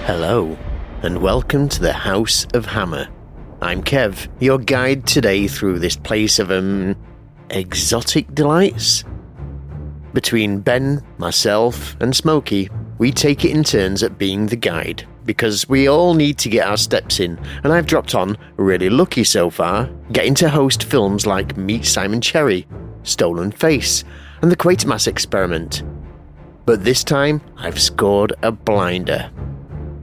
Hello, and welcome to the House of Hammer. I'm Kev, your guide today through this place of, exotic delights. Between Ben, myself, and Smokey, we take it in turns at being the guide, because we all need to get our steps in, and I've dropped on, really lucky so far, getting to host films like Meet Simon Cherry, Stolen Face, and The Quatermass Experiment. But this time, I've scored a blinder.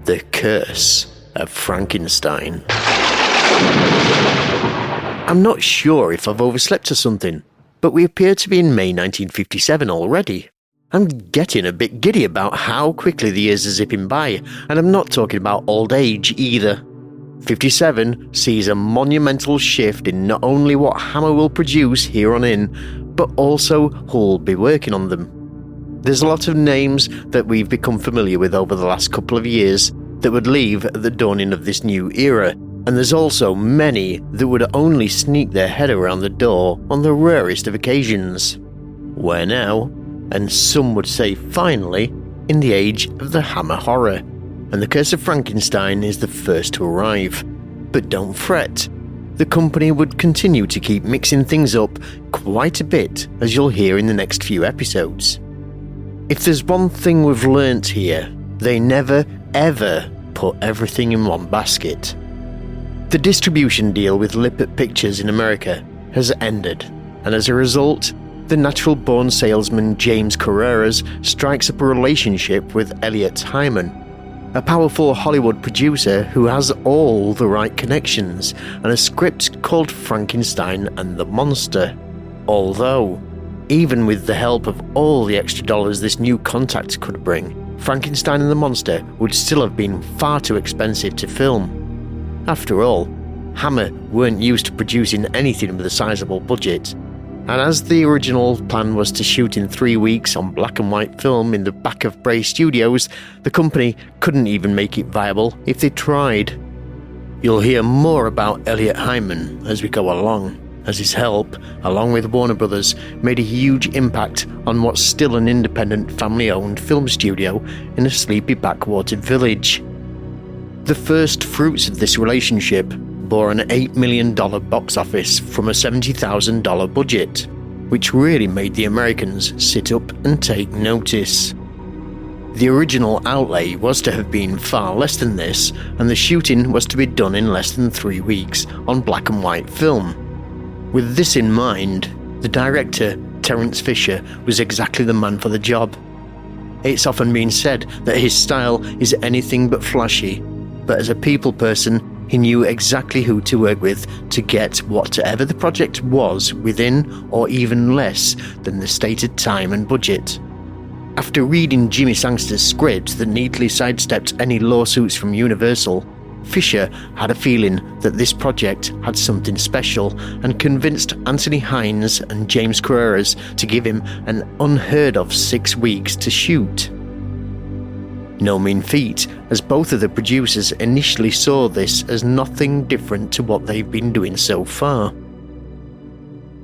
The Curse of Frankenstein. I'm not sure if I've overslept or something, but we appear to be in May 1957 already. I'm getting a bit giddy about how quickly the years are zipping by, and I'm not talking about old age either. 57 sees a monumental shift in not only what Hammer will produce here on in, but also who'll be working on them. There's a lot of names that we've become familiar with over the last couple of years that would leave at the dawning of this new era, and there's also many that would only sneak their head around the door on the rarest of occasions. We're now, and some would say finally, in the age of the Hammer horror, and The Curse of Frankenstein is the first to arrive. But don't fret, the company would continue to keep mixing things up quite a bit, as you'll hear in the next few episodes. If there's one thing we've learnt here, they never, ever put everything in one basket. The distribution deal with Lippert Pictures in America has ended, and as a result, the natural-born salesman James Carreras strikes up a relationship with Elliot Hyman, a powerful Hollywood producer who has all the right connections and a script called Frankenstein and the Monster. Although, even with the help of all the extra dollars this new contact could bring, Frankenstein and the Monster would still have been far too expensive to film. After all, Hammer weren't used to producing anything with a sizable budget, and as the original plan was to shoot in 3 weeks on black and white film in the back of Bray Studios, the company couldn't even make it viable if they tried. You'll hear more about Elliot Hyman as we go along, as his help, along with Warner Brothers, made a huge impact on what's still an independent family-owned film studio in a sleepy backwater village. The first fruits of this relationship bore an $8 million box office from a $70,000 budget, which really made the Americans sit up and take notice. The original outlay was to have been far less than this, and the shooting was to be done in less than 3 weeks on black and white film. With this in mind, the director, Terence Fisher, was exactly the man for the job. It's often been said that his style is anything but flashy, but as a people person, he knew exactly who to work with to get whatever the project was within or even less than the stated time and budget. After reading Jimmy Sangster's script that neatly sidestepped any lawsuits from Universal, Fisher had a feeling that this project had something special and convinced Anthony Hines and James Carreras to give him an unheard of 6 weeks to shoot. No mean feat, as both of the producers initially saw this as nothing different to what they've been doing so far.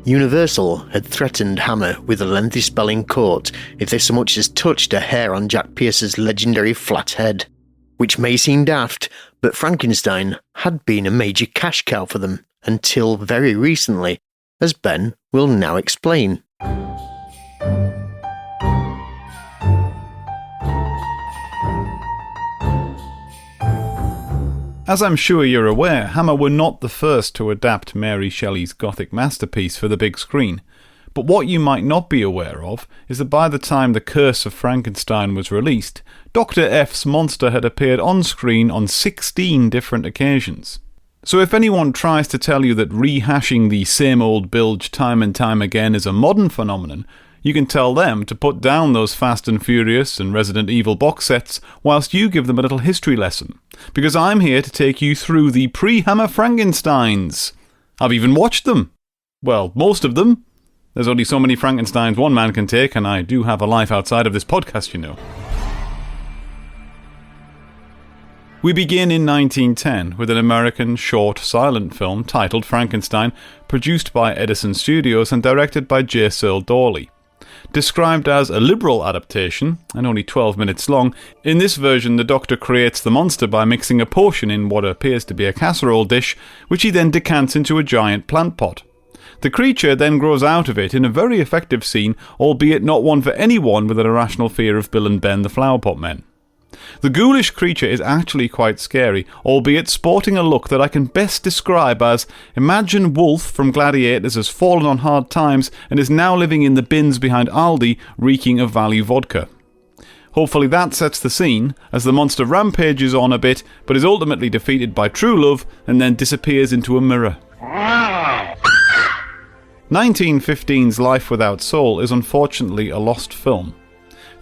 Universal had threatened Hammer with a lengthy spell in court if they so much as touched a hair on Jack Pierce's legendary flat head. Which may seem daft, but Frankenstein had been a major cash cow for them until very recently, as Ben will now explain. As I'm sure you're aware, Hammer were not the first to adapt Mary Shelley's Gothic masterpiece for the big screen. But what you might not be aware of is that by the time The Curse of Frankenstein was released, Dr. F's monster had appeared on screen on 16 different occasions. So if anyone tries to tell you that rehashing the same old bilge time and time again is a modern phenomenon, you can tell them to put down those Fast and Furious and Resident Evil box sets whilst you give them a little history lesson, because I'm here to take you through the pre-Hammer Frankensteins. I've even watched them. Well, most of them. There's only so many Frankensteins one man can take, and I do have a life outside of this podcast, you know. We begin in 1910 with an American short silent film titled Frankenstein, produced by Edison Studios and directed by J. Searle Dawley. Described as a liberal adaptation, and only 12 minutes long, in this version the Doctor creates the monster by mixing a potion in what appears to be a casserole dish, which he then decants into a giant plant pot. The creature then grows out of it in a very effective scene, albeit not one for anyone with an irrational fear of Bill and Ben the Flower Pot Men. The ghoulish creature is actually quite scary, albeit sporting a look that I can best describe as, imagine Wolf from Gladiators has fallen on hard times and is now living in the bins behind Aldi, reeking of value vodka. Hopefully that sets the scene, as the monster rampages on a bit, but is ultimately defeated by true love and then disappears into a mirror. 1915's Life Without Soul is unfortunately a lost film.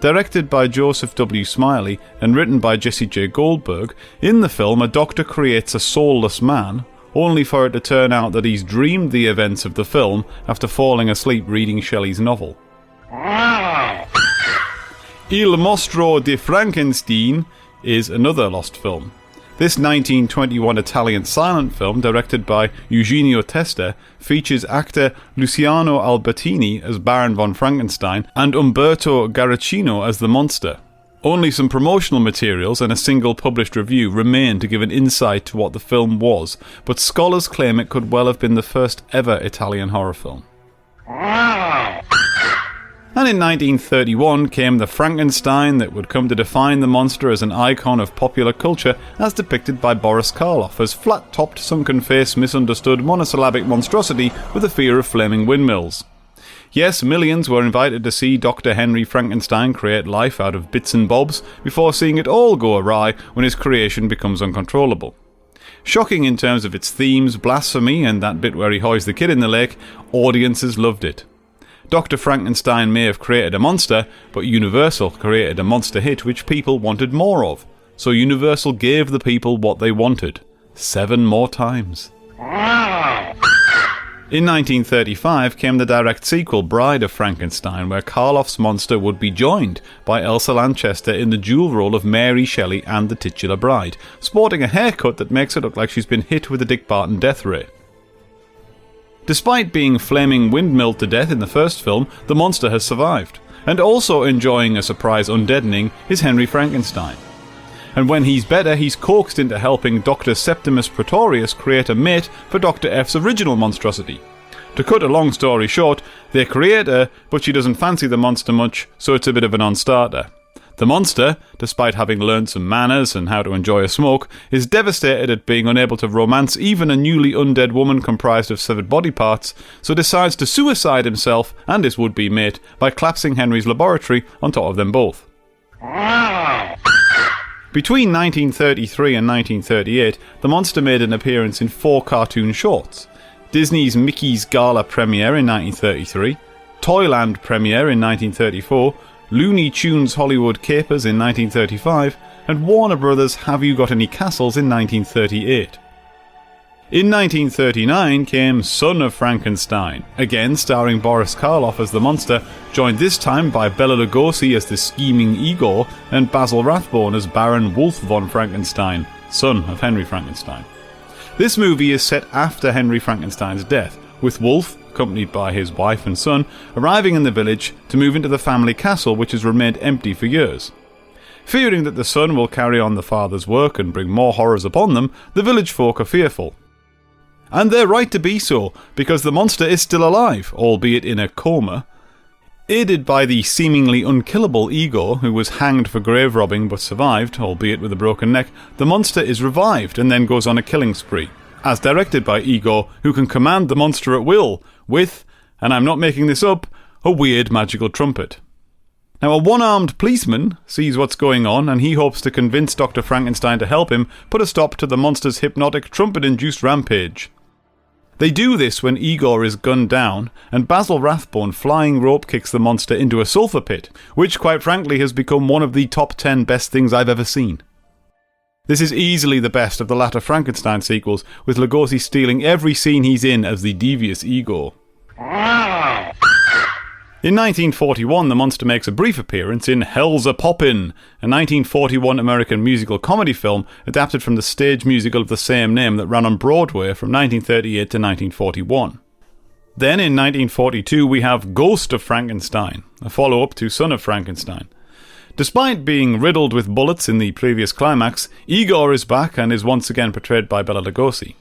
Directed by Joseph W. Smiley and written by Jesse J. Goldberg, in the film a doctor creates a soulless man, only for it to turn out that he's dreamed the events of the film after falling asleep reading Shelley's novel. Il Mostro di Frankenstein is another lost film. This 1921 Italian silent film, directed by Eugenio Testa, features actor Luciano Albertini as Baron von Frankenstein and Umberto Garacino as the monster. Only some promotional materials and a single published review remain to give an insight to what the film was, but scholars claim it could well have been the first ever Italian horror film. And in 1931 came the Frankenstein that would come to define the monster as an icon of popular culture as depicted by Boris Karloff as flat-topped, sunken-faced, misunderstood, monosyllabic monstrosity with a fear of flaming windmills. Yes, millions were invited to see Dr. Henry Frankenstein create life out of bits and bobs before seeing it all go awry when his creation becomes uncontrollable. Shocking in terms of its themes, blasphemy, and that bit where he hoys the kid in the lake, audiences loved it. Dr. Frankenstein may have created a monster, but Universal created a monster hit which people wanted more of. So Universal gave the people what they wanted. 7 more times. In 1935 came the direct sequel Bride of Frankenstein, where Karloff's monster would be joined by Elsa Lanchester in the dual role of Mary Shelley and the titular bride, sporting a haircut that makes it look like she's been hit with a Dick Barton death ray. Despite being flaming windmilled to death in the first film, the monster has survived, and also enjoying a surprise undeadening is Henry Frankenstein. And when he's better, he's coaxed into helping Dr. Septimus Pretorius create a mate for Dr. F's original monstrosity. To cut a long story short, they create her, but she doesn't fancy the monster much, so it's a bit of a non-starter. The monster, despite having learned some manners and how to enjoy a smoke, is devastated at being unable to romance even a newly undead woman comprised of severed body parts, so decides to suicide himself and his would-be mate by collapsing Henry's laboratory on top of them both. Between 1933 and 1938, the monster made an appearance in 4 cartoon shorts. Disney's Mickey's Gala premiere in 1933, Toyland premiere in 1934, Looney Tunes Hollywood Capers in 1935, and Warner Brothers' Have You Got Any Castles in 1938. In 1939 came Son of Frankenstein, again starring Boris Karloff as the monster, joined this time by Bela Lugosi as the scheming Igor and Basil Rathbone as Baron Wolf von Frankenstein, son of Henry Frankenstein. This movie is set after Henry Frankenstein's death, with Wolf, accompanied by his wife and son, arriving in the village to move into the family castle which has remained empty for years. Fearing that the son will carry on the father's work and bring more horrors upon them, the village folk are fearful. And they're right to be so, because the monster is still alive, albeit in a coma. Aided by the seemingly unkillable Igor, who was hanged for grave robbing but survived, albeit with a broken neck, the monster is revived and then goes on a killing spree, as directed by Igor, who can command the monster at will, with, and I'm not making this up, a weird magical trumpet. Now, a one-armed policeman sees what's going on, and he hopes to convince Dr. Frankenstein to help him put a stop to the monster's hypnotic trumpet-induced rampage. They do this when Igor is gunned down, and Basil Rathbone flying rope kicks the monster into a sulphur pit, which quite frankly has become one of the top 10 best things I've ever seen. This is easily the best of the latter Frankenstein sequels, with Lugosi stealing every scene he's in as the devious Igor. In 1941, the monster makes a brief appearance in Hell's a Poppin', a 1941 American musical comedy film adapted from the stage musical of the same name that ran on Broadway from 1938 to 1941. Then in 1942 we have Ghost of Frankenstein, a follow-up to Son of Frankenstein. Despite being riddled with bullets in the previous climax, Igor is back and is once again portrayed by Bela Lugosi.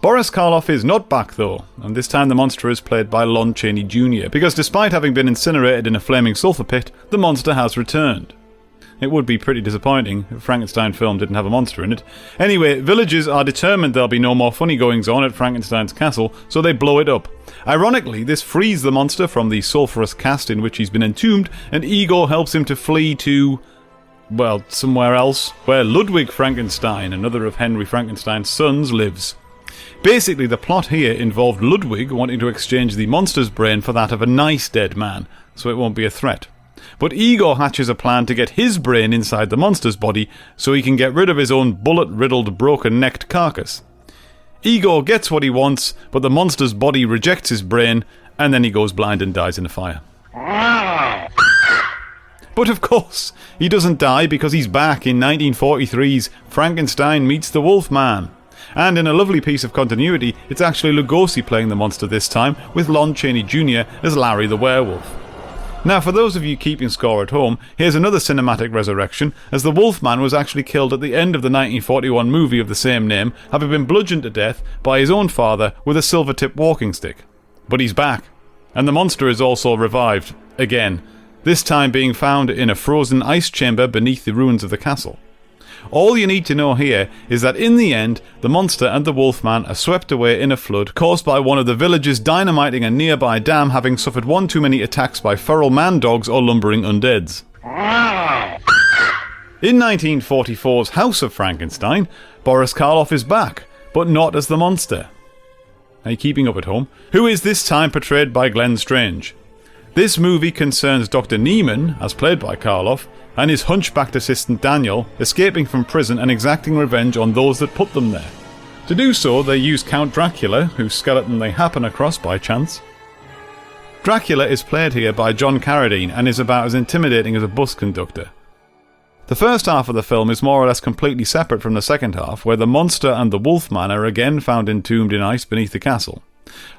Boris Karloff is not back though, and this time the monster is played by Lon Chaney Jr., because despite having been incinerated in a flaming sulphur pit, the monster has returned. It would be pretty disappointing if a Frankenstein film didn't have a monster in it. Anyway, villagers are determined there'll be no more funny goings on at Frankenstein's castle, so they blow it up. Ironically, this frees the monster from the sulphurous cast in which he's been entombed, and Igor helps him to flee to, well, somewhere else, where Ludwig Frankenstein, another of Henry Frankenstein's sons, lives. Basically, the plot here involved Ludwig wanting to exchange the monster's brain for that of a nice dead man, so it won't be a threat. But Igor hatches a plan to get his brain inside the monster's body so he can get rid of his own bullet-riddled, broken-necked carcass. Igor gets what he wants, but the monster's body rejects his brain, and then he goes blind and dies in a fire. But of course, he doesn't die because he's back in 1943's Frankenstein Meets the Wolfman. And in a lovely piece of continuity, it's actually Lugosi playing the monster this time, with Lon Chaney Jr. as Larry the werewolf. Now, for those of you keeping score at home, here's another cinematic resurrection, as the Wolfman was actually killed at the end of the 1941 movie of the same name, having been bludgeoned to death by his own father with a silver-tipped walking stick. But he's back, and the monster is also revived, again, this time being found in a frozen ice chamber beneath the ruins of the castle. All you need to know here is that in the end, the monster and the Wolfman are swept away in a flood caused by one of the villagers dynamiting a nearby dam, having suffered one too many attacks by feral man-dogs or lumbering undeads. In 1944's House of Frankenstein, Boris Karloff is back, but not as the monster. Are you keeping up at home? Who is this time portrayed by Glenn Strange. This movie concerns Dr. Neiman, as played by Karloff, and his hunchbacked assistant Daniel, escaping from prison and exacting revenge on those that put them there. To do so, they use Count Dracula, whose skeleton they happen across by chance. Dracula is played here by John Carradine and is about as intimidating as a bus conductor. The first half of the film is more or less completely separate from the second half, where the monster and the Wolfman are again found entombed in ice beneath the castle.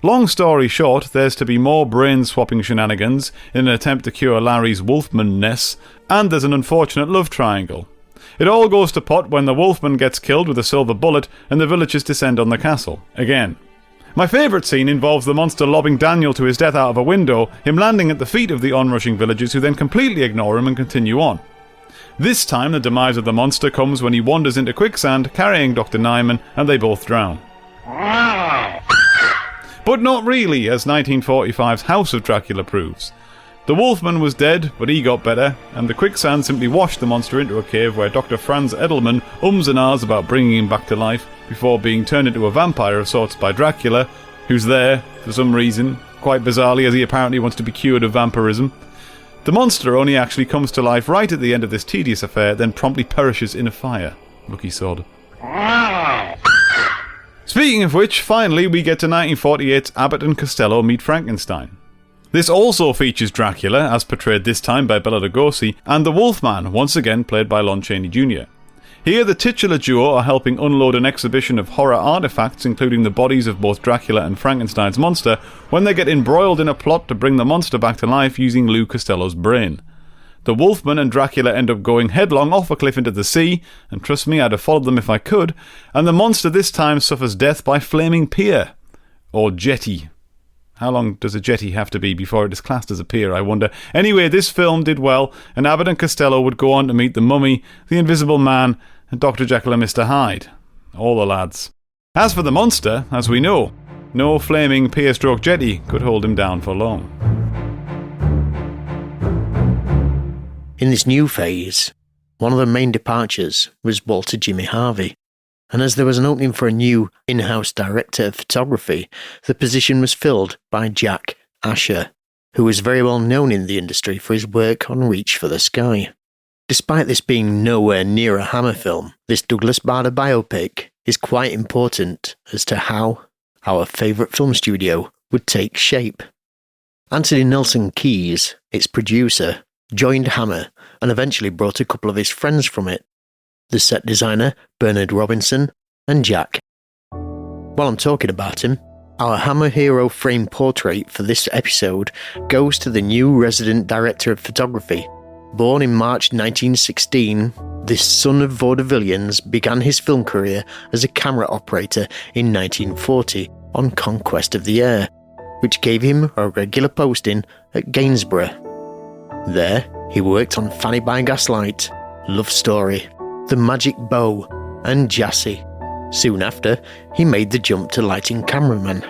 Long story short, there's to be more brain-swapping shenanigans in an attempt to cure Larry's Wolfman-ness, and there's an unfortunate love triangle. It all goes to pot when the Wolfman gets killed with a silver bullet and the villagers descend on the castle, again. My favourite scene involves the monster lobbing Daniel to his death out of a window, him landing at the feet of the onrushing villagers who then completely ignore him and continue on. This time the demise of the monster comes when he wanders into quicksand carrying Dr. Nyman and they both drown. But not really, as 1945's House of Dracula proves. The Wolfman was dead, but he got better, and the quicksand simply washed the monster into a cave where Dr. Franz Edelman ums and ahs about bringing him back to life before being turned into a vampire of sorts by Dracula, who's there, for some reason, quite bizarrely as he apparently wants to be cured of vampirism. The monster only actually comes to life right at the end of this tedious affair, then promptly perishes in a fire. Lucky sod. Speaking of which, finally we get to 1948's Abbott and Costello Meet Frankenstein. This also features Dracula, as portrayed this time by Bela Lugosi, and the Wolfman, once again played by Lon Chaney Jr. Here the titular duo are helping unload an exhibition of horror artifacts, including the bodies of both Dracula and Frankenstein's monster, when they get embroiled in a plot to bring the monster back to life using Lou Costello's brain. The Wolfman and Dracula end up going headlong off a cliff into the sea, and trust me, I'd have followed them if I could, and the monster this time suffers death by flaming pier. Or jetty. How long does a jetty have to be before it is classed as a pier, I wonder? Anyway, this film did well, and Abbott and Costello would go on to meet the Mummy, the Invisible Man, and Dr. Jekyll and Mr. Hyde. All the lads. As for the monster, as we know, no flaming pier-stroke jetty could hold him down for long. In this new phase, one of the main departures was Walter Jimmy Harvey, and as there was an opening for a new in-house director of photography, the position was filled by Jack Asher, who was very well known in the industry for his work on Reach for the Sky. Despite this being nowhere near a Hammer film, this Douglas Bader biopic is quite important as to how our favourite film studio would take shape. Anthony Nelson Keyes, its producer, joined Hammer and eventually brought a couple of his friends from it, the set designer Bernard Robinson and Jack. While I'm talking about him, Our Hammer hero framed portrait for this episode goes to the new resident director of photography. Born in March 1916, this son of vaudevillians began his film career as a camera operator in 1940 on Conquest of the Air, which gave him a regular posting at Gainsborough. There, he worked on Fanny by Gaslight, Love Story, The Magic Bow, and Jassy. Soon after, he made the jump to lighting cameraman,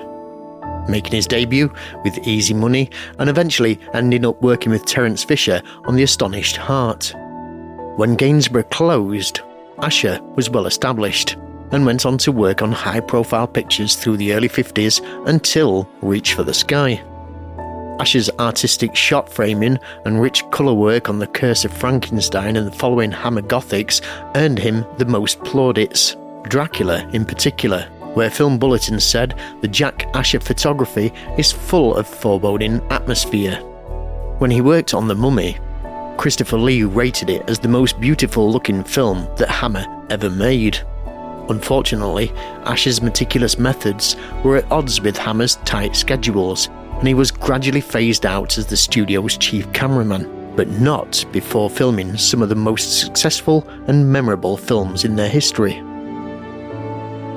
making his debut with Easy Money and eventually ending up working with Terence Fisher on The Astonished Heart. When Gainsborough closed, Asher was well established and went on to work on high-profile pictures through the early 50s until Reach for the Sky. Asher's artistic shot framing and rich colour work on The Curse of Frankenstein and the following Hammer Gothics earned him the most plaudits, Dracula in particular, where Film Bulletin said the Jack Asher photography is full of foreboding atmosphere. When he worked on The Mummy, Christopher Lee rated it as the most beautiful looking film that Hammer ever made. Unfortunately, Asher's meticulous methods were at odds with Hammer's tight schedules, and he was gradually phased out as the studio's chief cameraman, but not before filming some of the most successful and memorable films in their history.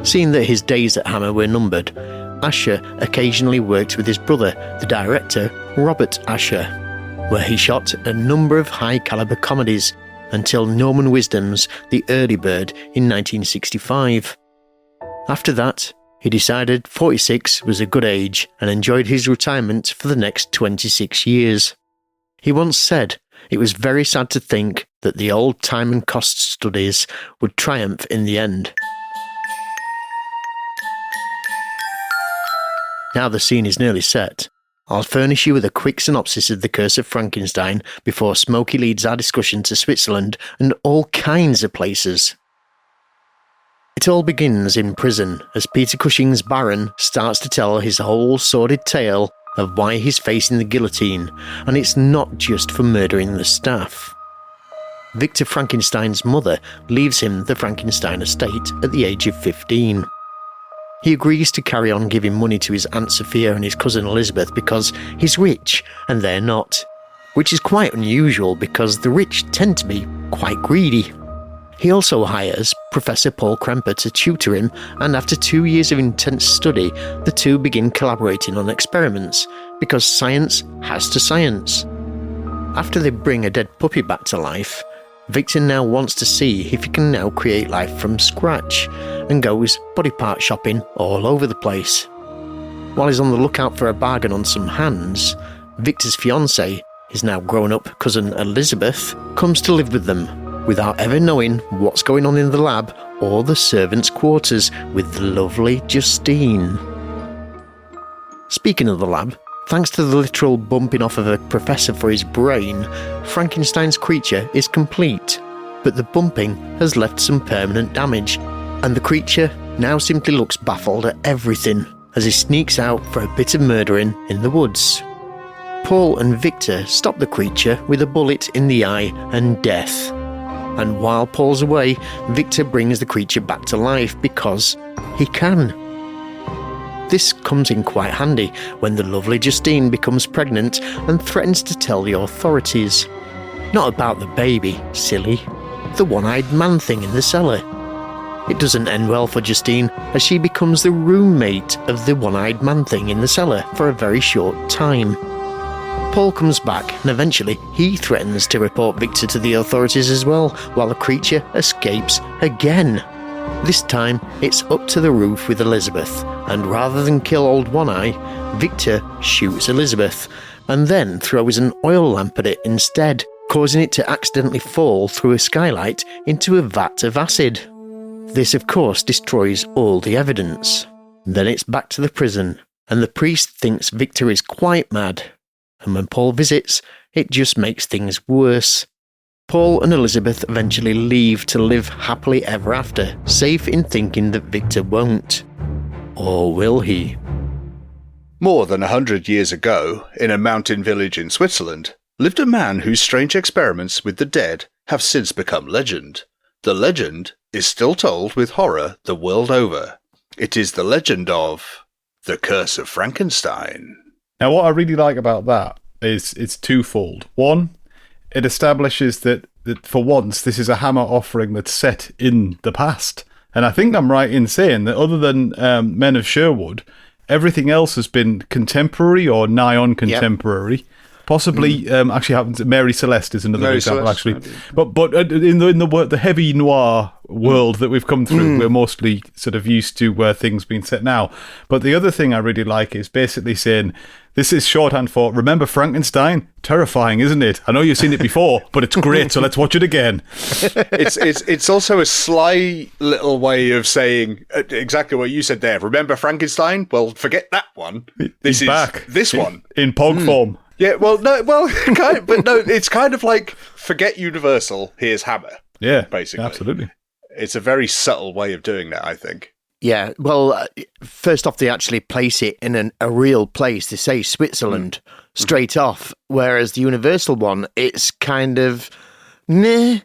Seeing that his days at Hammer were numbered, Asher occasionally worked with his brother, the director Robert Asher, where he shot a number of high-caliber comedies until Norman Wisdom's The Early Bird in 1965. After that, he decided 46 was a good age and enjoyed his retirement for the next 26 years. He once said it was very sad to think that the old time and cost studies would triumph in the end. Now the scene is nearly set, I'll furnish you with a quick synopsis of The Curse of Frankenstein before Smokey leads our discussion to Switzerland and all kinds of places. It all begins in prison as Peter Cushing's Baron starts to tell his whole sordid tale of why he's facing the guillotine, and it's not just for murdering the staff. Victor Frankenstein's mother leaves him the Frankenstein estate at the age of 15. He agrees to carry on giving money to his Aunt Sophia and his cousin Elizabeth because he's rich and they're not, which is quite unusual because the rich tend to be quite greedy. He also hires Professor Paul Kremper to tutor him, and after 2 years of intense study, the two begin collaborating on experiments because science has to science. After they bring a dead puppy back to life, Victor now wants to see if he can now create life from scratch and goes body part shopping all over the place. While he's on the lookout for a bargain on some hands, Victor's fiancée, his now grown-up cousin Elizabeth, comes to live with them without ever knowing what's going on in the lab or the servants' quarters with the lovely Justine. Speaking of the lab, thanks to the literal bumping off of a professor for his brain, Frankenstein's creature is complete, but the bumping has left some permanent damage, and the creature now simply looks baffled at everything as he sneaks out for a bit of murdering in the woods. Paul and Victor stop the creature with a bullet in the eye and death, and while Paul's away, Victor brings the creature back to life because he can. This comes in quite handy when the lovely Justine becomes pregnant and threatens to tell the authorities. Not about the baby, silly. The one-eyed man thing in the cellar. It doesn't end well for Justine as she becomes the roommate of the one-eyed man thing in the cellar for a very short time. Paul comes back and eventually he threatens to report Victor to the authorities as well, while the creature escapes again. This time, it's up to the roof with Elizabeth, and rather than kill old One Eye, Victor shoots Elizabeth, and then throws an oil lamp at it instead, causing it to accidentally fall through a skylight into a vat of acid. This, of course, destroys all the evidence. Then it's back to the prison, and the priest thinks Victor is quite mad, and when Paul visits, it just makes things worse. Paul and Elizabeth eventually leave to live happily ever after, safe in thinking that Victor won't. Or will he? More than 100 years ago, in a mountain village in Switzerland, lived a man whose strange experiments with the dead have since become legend. The legend is still told with horror the world over. It is the legend of The Curse of Frankenstein. Now, what I really like about that is it's twofold. One, it establishes that for once, this is a Hammer offering that's set in the past. And I think I'm right in saying that other than Men of Sherwood, everything else has been contemporary or nigh on contemporary. Yep. Possibly, actually happens. Mary Celeste is another example, actually. But in the heavy noir world that we've come through, we're mostly sort of used to where things being set now. But the other thing I really like is basically saying this is shorthand for remember Frankenstein? Terrifying, isn't it? I know you've seen it before, but it's great. So let's watch it again. It's also a sly little way of saying exactly what you said there. Remember Frankenstein? Well, forget that one. This is back. This one in Pog form. Yeah, but no, it's kind of like forget Universal, here's Hammer. Yeah, basically. Absolutely. It's a very subtle way of doing that, I think. Yeah, well, first off, they actually place it in a real place. They say Switzerland straight off, whereas the Universal one, it's kind of, meh.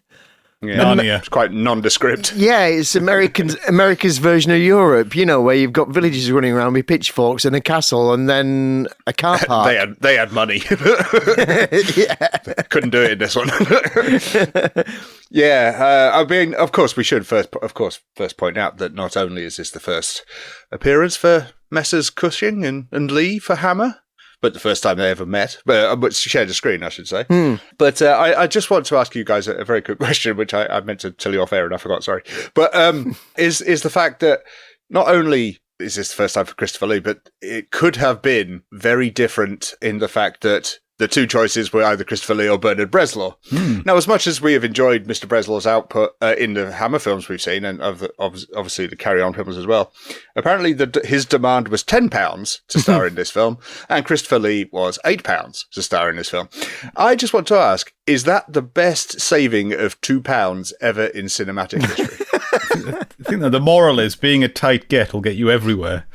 Yeah, it's quite nondescript. Yeah, it's America's version of Europe, where you've got villages running around with pitchforks and a castle and then a car park. They had money. Couldn't do it in this one. I mean, of course, we should first point out that not only is this the first appearance for Messrs. Cushing and Lee for Hammer, but the first time they ever met, but shared a screen, I should say. But I just want to ask you guys a very quick question, which I meant to tell you off air and I forgot, sorry. But is the fact that not only is this the first time for Christopher Lee, but it could have been very different in the fact that the two choices were either Christopher Lee or Bernard Bresslaw. Now, as much as we have enjoyed Mr. Breslaw's output in the Hammer films we've seen, and obviously the Carry On films as well, apparently his demand was £10 to star in this film, and Christopher Lee was £8 to star in this film. I just want to ask, is that the best saving of £2 ever in cinematic history? I think that the moral is being a tight get will get you everywhere.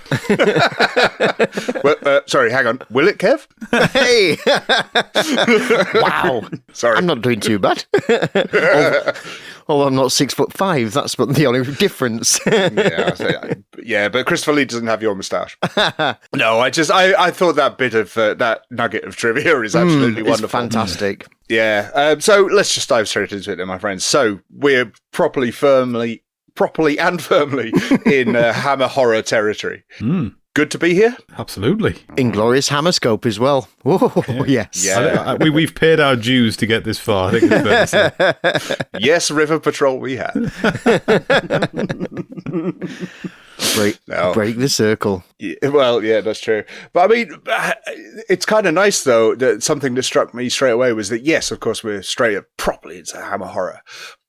Well, sorry, hang on. Will it, Kev? Hey! Wow. Sorry. I'm not doing too bad. I'm not 6'5". That's the only difference. Yeah, but Christopher Lee doesn't have your moustache. No, I thought that bit of that nugget of trivia is absolutely wonderful. It's fantastic. Yeah. So let's just dive straight into it, then, my friends. So we're properly and firmly in Hammer horror territory. Good to be here. Absolutely. Inglorious Hammerscope as well. Oh, yes. Yeah. We've paid our dues to get this far, I think it's fair to say. Yes, River Patrol we have. Break the circle. Yeah, well, yeah, that's true. But I mean, it's kind of nice, though, that something that struck me straight away was that, yes, of course, we're straight up properly into Hammer horror.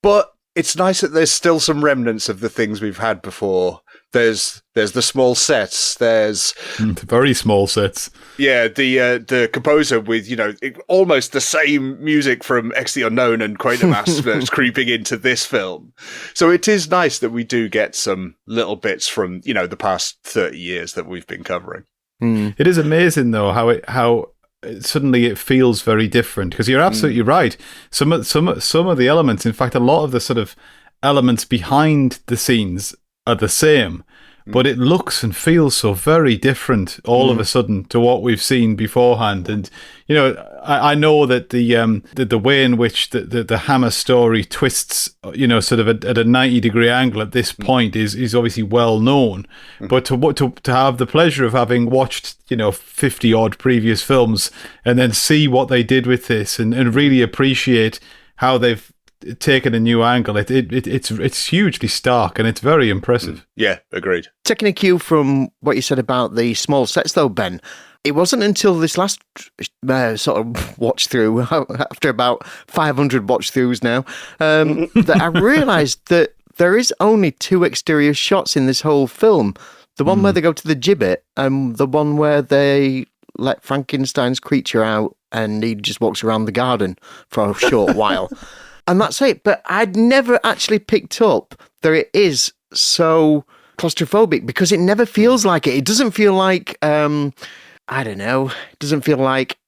But it's nice that there's still some remnants of the things we've had before. There's the small sets. There's very small sets. Yeah, the composer with almost the same music from X the Unknown and Quatermass that's creeping into this film. So it is nice that we do get some little bits from the past 30 years that we've been covering. It is amazing though how suddenly it feels very different, because you're absolutely right. Some of the elements, in fact, a lot of the sort of elements behind the scenes are the same, but it looks and feels so very different all of a sudden to what we've seen beforehand. And I know that the way in which the Hammer story twists, sort of at a 90-degree angle at this point is obviously well known. But to have the pleasure of having watched 50 odd previous films and then see what they did with this and really appreciate how they've taken a new angle, it's hugely stark and it's very impressive. Yeah, agreed. Taking a cue from what you said about the small sets, though, Ben, it wasn't until this last sort of watch through, after about 500 watch throughs now, that I realised that there is only 2 exterior shots in this whole film. The one where they go to the gibbet and the one where they let Frankenstein's creature out and he just walks around the garden for a short while. And that's it. But I'd never actually picked up that it is so claustrophobic, because it never feels like it. It doesn't feel like, I don't know, it doesn't feel like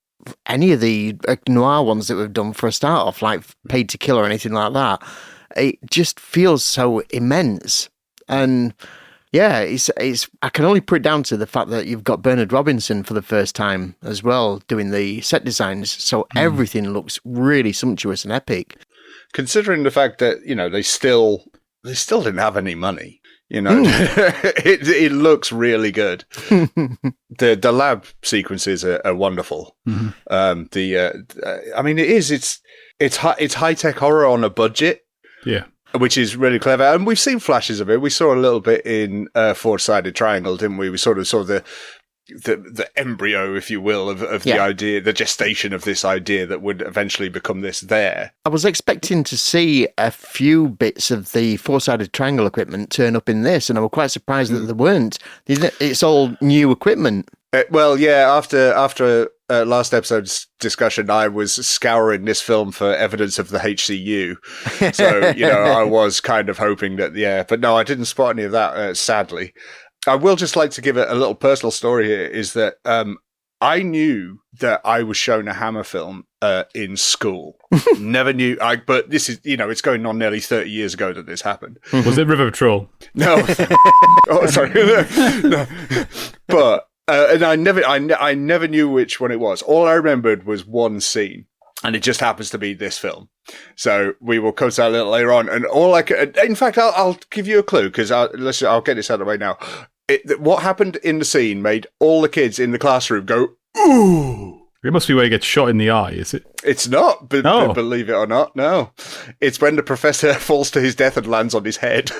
any of the noir ones that we've done for a start off, like Paid to Kill or anything like that. It just feels so immense. And Yeah, it's. I can only put it down to the fact that you've got Bernard Robinson for the first time as well doing the set designs, so everything looks really sumptuous and epic. Considering the fact that they still didn't have any money. It looks really good. The lab sequences are wonderful. I mean, it's high tech horror on a budget. Yeah. Which is really clever. And we've seen flashes of it. We saw a little bit in Four-Sided Triangle, didn't we? We sort of saw the embryo, if you will, of the idea, the gestation of this idea that would eventually become this there. I was expecting to see a few bits of the Four-Sided Triangle equipment turn up in this, and I was quite surprised that there weren't. It's all new equipment. Well, yeah, after last episode's discussion, I was scouring this film for evidence of the HCU. So, I was kind of hoping that, but no, I didn't spot any of that, sadly. I will just like to give a little personal story here, is that I knew that I was shown a Hammer film in school. Never knew, but this is, it's going on nearly 30 years ago that this happened. Was it River Patrol? No. Oh, sorry. No. But... and I never knew which one it was. All I remembered was one scene, and it just happens to be this film. So we will come to that a little later on. And in fact, I'll give you a clue, because I'll get this out of the way now. What happened in the scene made all the kids in the classroom go, ooh. It must be where he gets shot in the eye, is it? It's not, believe it or not. No, it's when the professor falls to his death and lands on his head.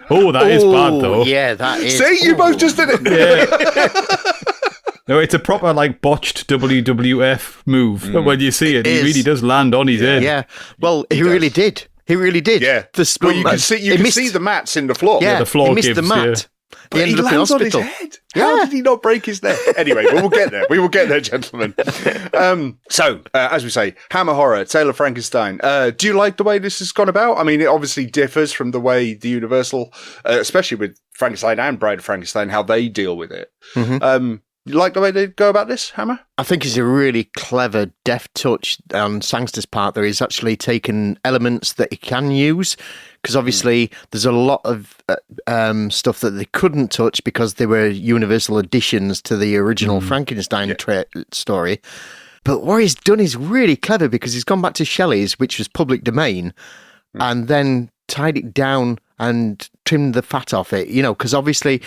Oh, that is bad, though. Yeah, that is. See, you both just did it. Yeah. No, it's a proper, botched WWF move. When you see it, he really does land on his head. Yeah, well, he really did. He really did. Yeah. Well, you can see the mats in the floor. Yeah, the floor he missed gives, the mat. But he lands on his head. How did he not break his neck? Anyway, we will get there. We will get there, gentlemen. So, as we say, Hammer Horror, Tale of Frankenstein. Do you like the way this has gone about? I mean, it obviously differs from the way the Universal, especially with Frankenstein and Bride of Frankenstein, how they deal with it. You like the way they go about this, Hammer? I think it's a really clever, deft touch on Sangster's part. There he's actually taken elements that he can use, because obviously there's a lot of stuff that they couldn't touch because they were Universal additions to the original Frankenstein story. But what he's done is really clever, because he's gone back to Shelley's, which was public domain, and then tied it down and trimmed the fat off it, because obviously...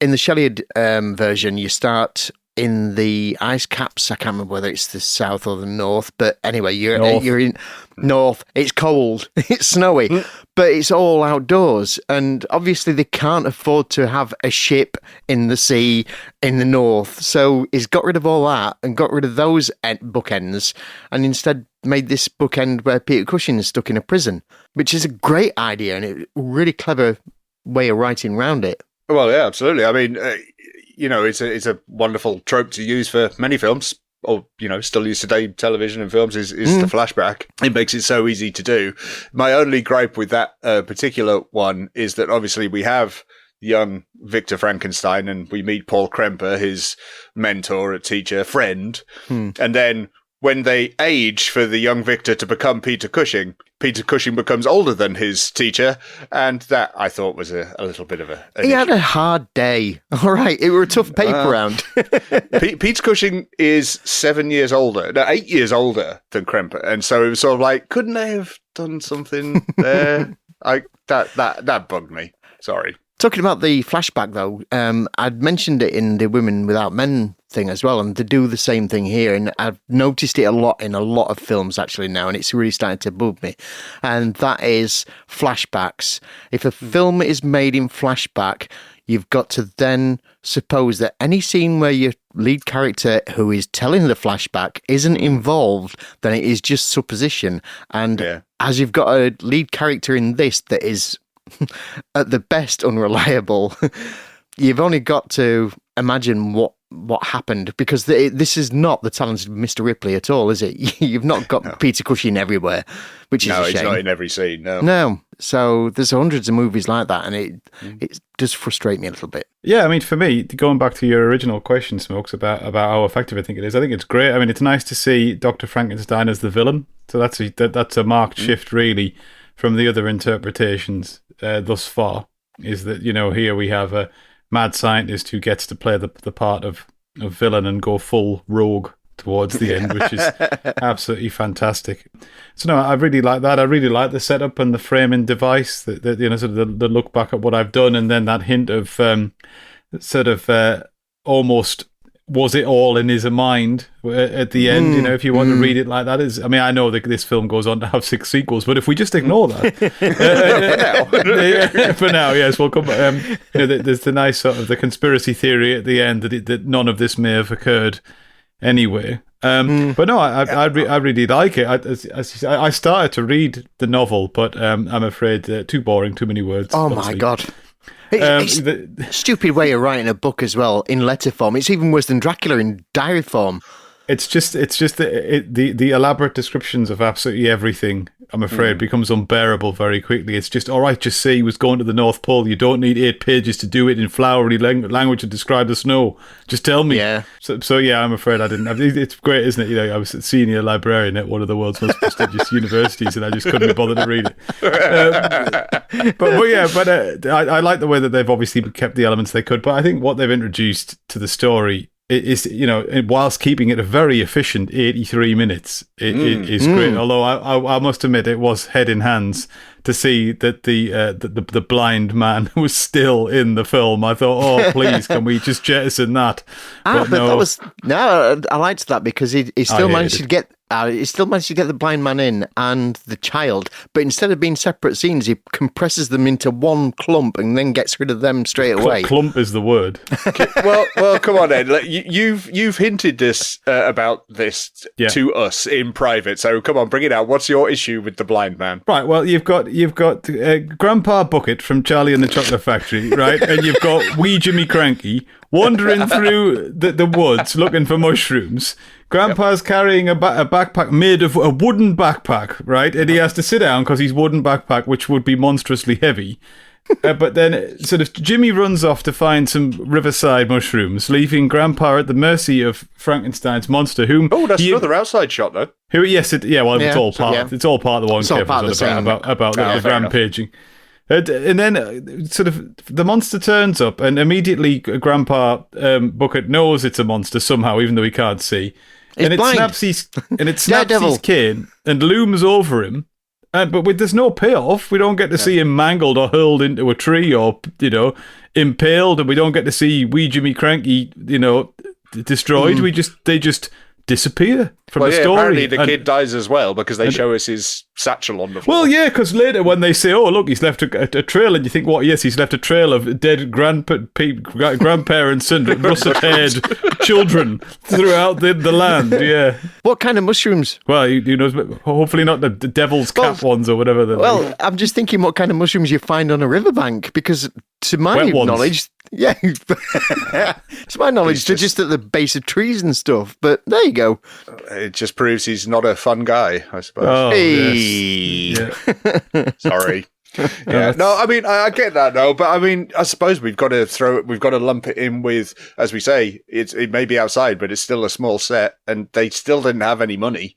In the Shelley version, you start in the ice caps. I can't remember whether it's the south or the north, but anyway, you're in north. It's cold, it's snowy, but it's all outdoors. And obviously, they can't afford to have a ship in the sea in the north. So he's got rid of all that and got rid of those bookends, and instead made this bookend where Peter Cushing is stuck in a prison, which is a great idea and a really clever way of writing around it. Well, yeah, absolutely. I mean, it's a wonderful trope to use for many films, or, still used today, television and films, is the flashback. It makes it so easy to do. My only gripe with that particular one is that obviously we have young Victor Frankenstein and we meet Paul Kremper, his mentor, teacher, friend, and then when they age for the young Victor to become Peter Cushing becomes older than his teacher, and that I thought was a little bit of an He had a hard day. All right, it were a tough paper round. Peter Cushing is 8 years older than Kremper, and so it was sort of like, couldn't they have done something there? That bugged me. Sorry. Talking about the flashback, though, I'd mentioned it in the Women Without Men thing as well, and they do the same thing here, and I've noticed it a lot in a lot of films actually now, and it's really starting to bug me, and that is flashbacks. If a film is made in flashback, you've got to then suppose that any scene where your lead character who is telling the flashback isn't involved, then it is just supposition, and as you've got a lead character in this that is at the best unreliable, you've only got to imagine what happened, because this is not the talented Mr. Ripley at all, is it? You've not got Peter Cushing everywhere, which is a shame. No, he's not in every scene, No, so there's hundreds of movies like that, and it does frustrate me a little bit. Yeah, I mean, for me, going back to your original question, Smokes, about how effective I think it is, I think it's great. I mean, it's nice to see Dr. Frankenstein as the villain, so that's a marked shift, really, from the other interpretations thus far. is that, here we have a mad scientist who gets to play the part of villain and go full rogue towards the end, which is absolutely fantastic. So no, I really like that. I really like the setup and the framing device, that sort of the look back at what I've done, and then that hint of almost was it all in his mind at the end, if you want to read it like that. I know that this film goes on to have 6 sequels, but if we just ignore that for now, yes, we'll come back. There's the nice sort of the conspiracy theory at the end that none of this may have occurred anyway. But no, I really like it. I started to read the novel, but I'm afraid too boring, too many words. Oh my God. It's a stupid way of writing a book as well, in letter form. It's even worse than Dracula in diary form. It's just the elaborate descriptions of absolutely everything, I'm afraid, becomes unbearable very quickly. It's just, all right, just say he was going to the North Pole. You don't need 8 pages to do it in flowery language to describe the snow. Just tell me. Yeah. So yeah, I'm afraid I didn't. It's great, isn't it? I was a senior librarian at one of the world's most prestigious universities, and I just couldn't be bothered to read it. But I like the way that they've obviously kept the elements they could. But I think what they've introduced to the story is, whilst keeping it a very efficient 83 minutes, it is great. Although I must admit, it was head in hands to see that the blind man was still in the film. I thought, oh, please, can we just jettison that? But no. I liked that because he still managed to get. He still managed to get the blind man in and the child, but instead of being separate scenes, he compresses them into one clump and then gets rid of them straight away. Clump is the word. well, come on, Ed. You've hinted this about this to us in private, so come on, bring it out. What's your issue with the blind man? Right. Well, you've got Grandpa Bucket from Charlie and the Chocolate Factory, right, and you've got Wee Jimmy Cranky wandering through the woods looking for mushrooms. Grandpa's carrying a backpack made of a wooden backpack, right? And he has to sit down because he's wooden backpack, which would be monstrously heavy. But then sort of Jimmy runs off to find some riverside mushrooms, leaving Grandpa at the mercy of Frankenstein's monster, whom... Oh, that's another outside shot, though. It's all part. It's all part of the one Kev was on about the rampaging. And then sort of the monster turns up, and immediately Grandpa Bucket knows it's a monster somehow, even though he can't see. And it snaps his cane and looms over him. But there's no payoff. We don't get to see him mangled or hurled into a tree or, impaled, and we don't get to see Wee Jimmy Cranky, destroyed. They just disappear from the story. Apparently the kid dies as well because they show us his satchel on the floor. Well, yeah, because later when they say, oh, look, he's left a trail, and you think, what? Yes, he's left a trail of dead grandparents and russet-haired children throughout the land, yeah. What kind of mushrooms? Well, hopefully not the devil's cap ones or whatever. I'm just thinking what kind of mushrooms you find on a riverbank, because to my knowledge... Yeah, to my knowledge, they're just at the base of trees and stuff. But there you go. It just proves he's not a fun guy, I suppose. Oh, hey. Yes. Yeah. Sorry. Yeah. No, I mean, I get that, though. But I mean, I suppose we've got to lump it in with, as we say, it may be outside, but it's still a small set, and they still didn't have any money.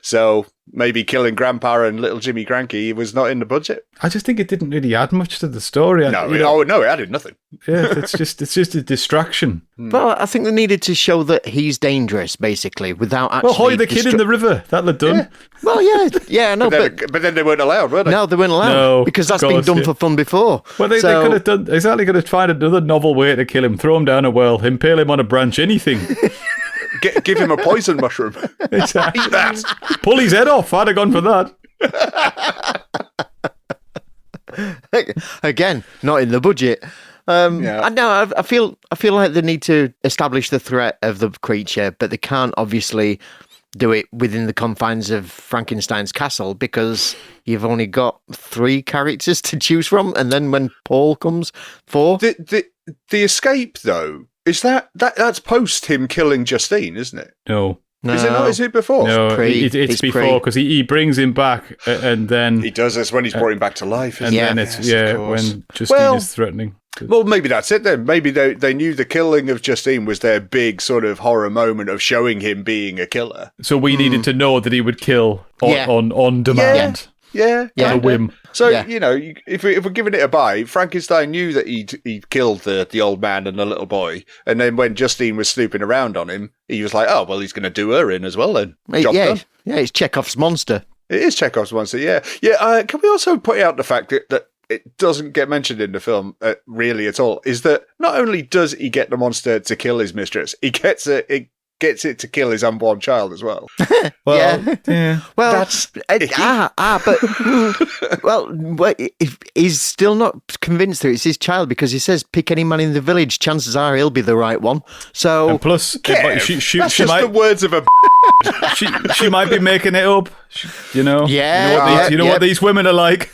So maybe killing Grandpa and little Jimmy Cranky was not in the budget. I just think it didn't really add much to the story. No, it added nothing. Yeah, it's just a distraction. Well, I think they needed to show that he's dangerous, basically, without actually... Well, hoy the kid in the river. That'll have done. Yeah. Well, yeah, no, but then they weren't allowed, were they? No, they weren't allowed, because that's been done for fun before. Well, they could have done... Exactly, could have find another novel way to kill him, throw him down a well, impale him on a branch, anything. Give him a poison mushroom. Exactly. Eat that. Pull his head off. I'd have gone for that. Again, not in the budget. I feel like they need to establish the threat of the creature, but they can't obviously do it within the confines of Frankenstein's castle, because you've only got 3 characters to choose from, and then when Paul comes, 4. The escape, though, is that's post him killing Justine, isn't it? No. Is it not? Is it before? No, it's before, because he brings him back, and then... He does this when he's brought him back to life. And then it's, when Justine is threatening. Well, maybe that's it then. Maybe they knew the killing of Justine was their big sort of horror moment of showing him being a killer. So we needed to know that he would kill on demand. Yeah, On a whim. So, Yeah. if we're giving it a buy, Frankenstein knew that he'd killed the old man and the little boy. And then when Justine was snooping around on him, he was like, oh, well, he's going to do her in as well then. Job done. Yeah, it's Chekhov's monster. It is Chekhov's monster, yeah. Yeah, can we also point out the fact that it doesn't get mentioned in the film really at all, is that not only does he get the monster to kill his mistress, he gets it to kill his unborn child as well. Well, yeah. Well, That's but if he's still not convinced that it's his child because he says, "Pick any man in the village. Chances are he'll be the right one." So, And plus, Kev, that's she just the might words of a... she might be making it up. You know, Yeah, you know what these women are like.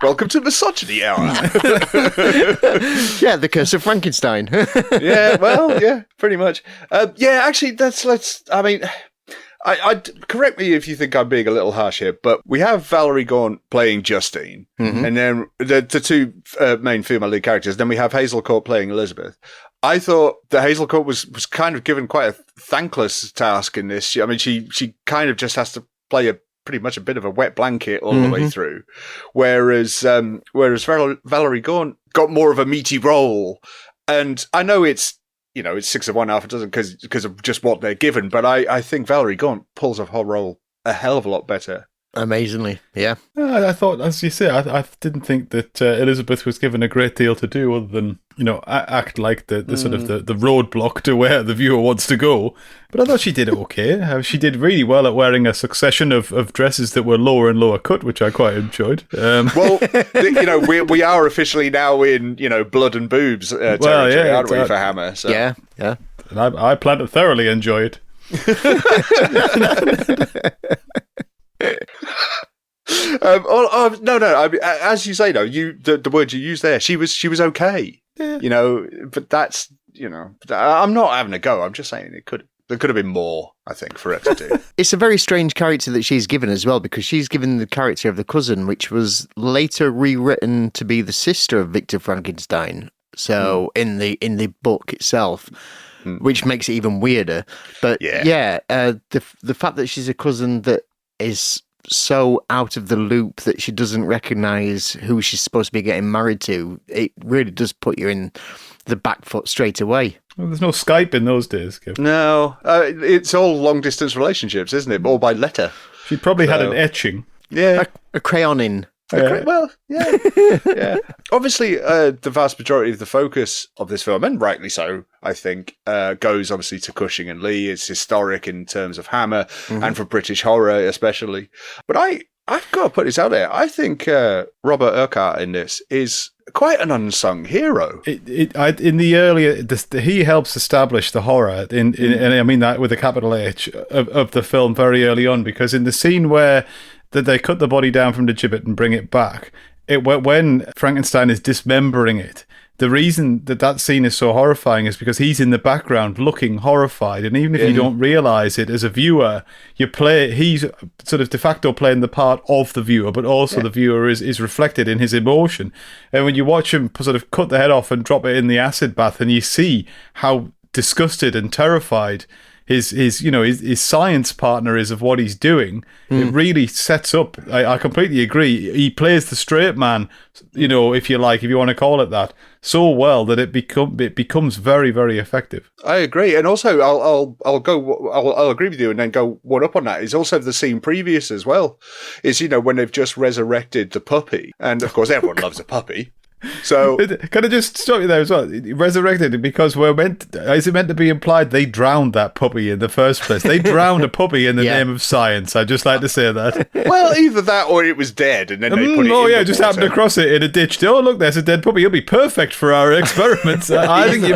Welcome to Misogyny Hour. yeah, the Curse of Frankenstein. Yeah, well, yeah, pretty much. Actually, I correct me if you think I'm being a little harsh here, but we have Valerie Gaunt playing Justine, and then the two main female lead characters. Then we have Hazel Court playing Elizabeth. I thought that Hazel Court was kind of given quite a thankless task in this. I mean, she kind of just has to play pretty much a bit of a wet blanket all the way through, whereas Valerie Gaunt got more of a meaty role. And I know it's 6 of one, half a dozen because of just what they're given, but I think Valerie Gaunt pulls off her role a hell of a lot better. Amazingly, yeah. I thought, as you say, I didn't think that Elizabeth was given a great deal to do other than, act like the sort of the roadblock to where the viewer wants to go. But I thought she did okay. She did really well at wearing a succession of dresses that were lower and lower cut, which I quite enjoyed. Well, we are officially now in, blood and boobs territory, aren't we, for Hammer? So. Yeah. And I plan to thoroughly enjoy it. No. I mean, as you say, though, the word you used there, she was okay. Yeah. But that's I'm not having a go. I'm just saying there could have been more, I think, for her to do. It's a very strange character that she's given as well, because she's given the character of the cousin, which was later rewritten to be the sister of Victor Frankenstein. So in the book itself. Which makes it even weirder. But the fact that she's a cousin that is so out of the loop that she doesn't recognise who she's supposed to be getting married to, it really does put you in the back foot straight away. Well, there's no Skype in those days, Kev. No, it's all long distance relationships, isn't it? All by letter. She probably had an etching. Yeah, a crayoning. Well, yeah. Obviously, the vast majority of the focus of this film, and rightly so, I think, goes obviously to Cushing and Lee. It's historic in terms of Hammer and for British horror especially. But I've got to put this out there. I think Robert Urquhart in this is quite an unsung hero. In the earlier, he helps establish the horror, and I mean that with a capital H, of the film very early on, because in the scene where that they cut the body down from the gibbet and bring it back, when Frankenstein is dismembering it, the reason that scene is so horrifying is because he's in the background looking horrified, and even if you don't realise it as a viewer, he's sort of de facto playing the part of the viewer, but also the viewer is reflected in his emotion. And when you watch him sort of cut the head off and drop it in the acid bath, and you see how disgusted and terrified his science partner is of what he's doing, it really sets up. I completely agree. He plays the straight man, if you want to call it that, so well that it becomes very, very effective. I agree, and also I'll agree with you, and then go one up on that. Is also the scene previous as well. Is when they've just resurrected the puppy, and of course everyone loves a puppy. So can I just stop you there as well? Resurrected because is it meant to be implied they drowned that puppy in the first place? They drowned a puppy in the name of science. I'd just like to say that. Well, either that or it was dead, and then they put it. Just happened across it in a ditch. Oh, look, there's a dead puppy. It'll be perfect for our experiments. I think you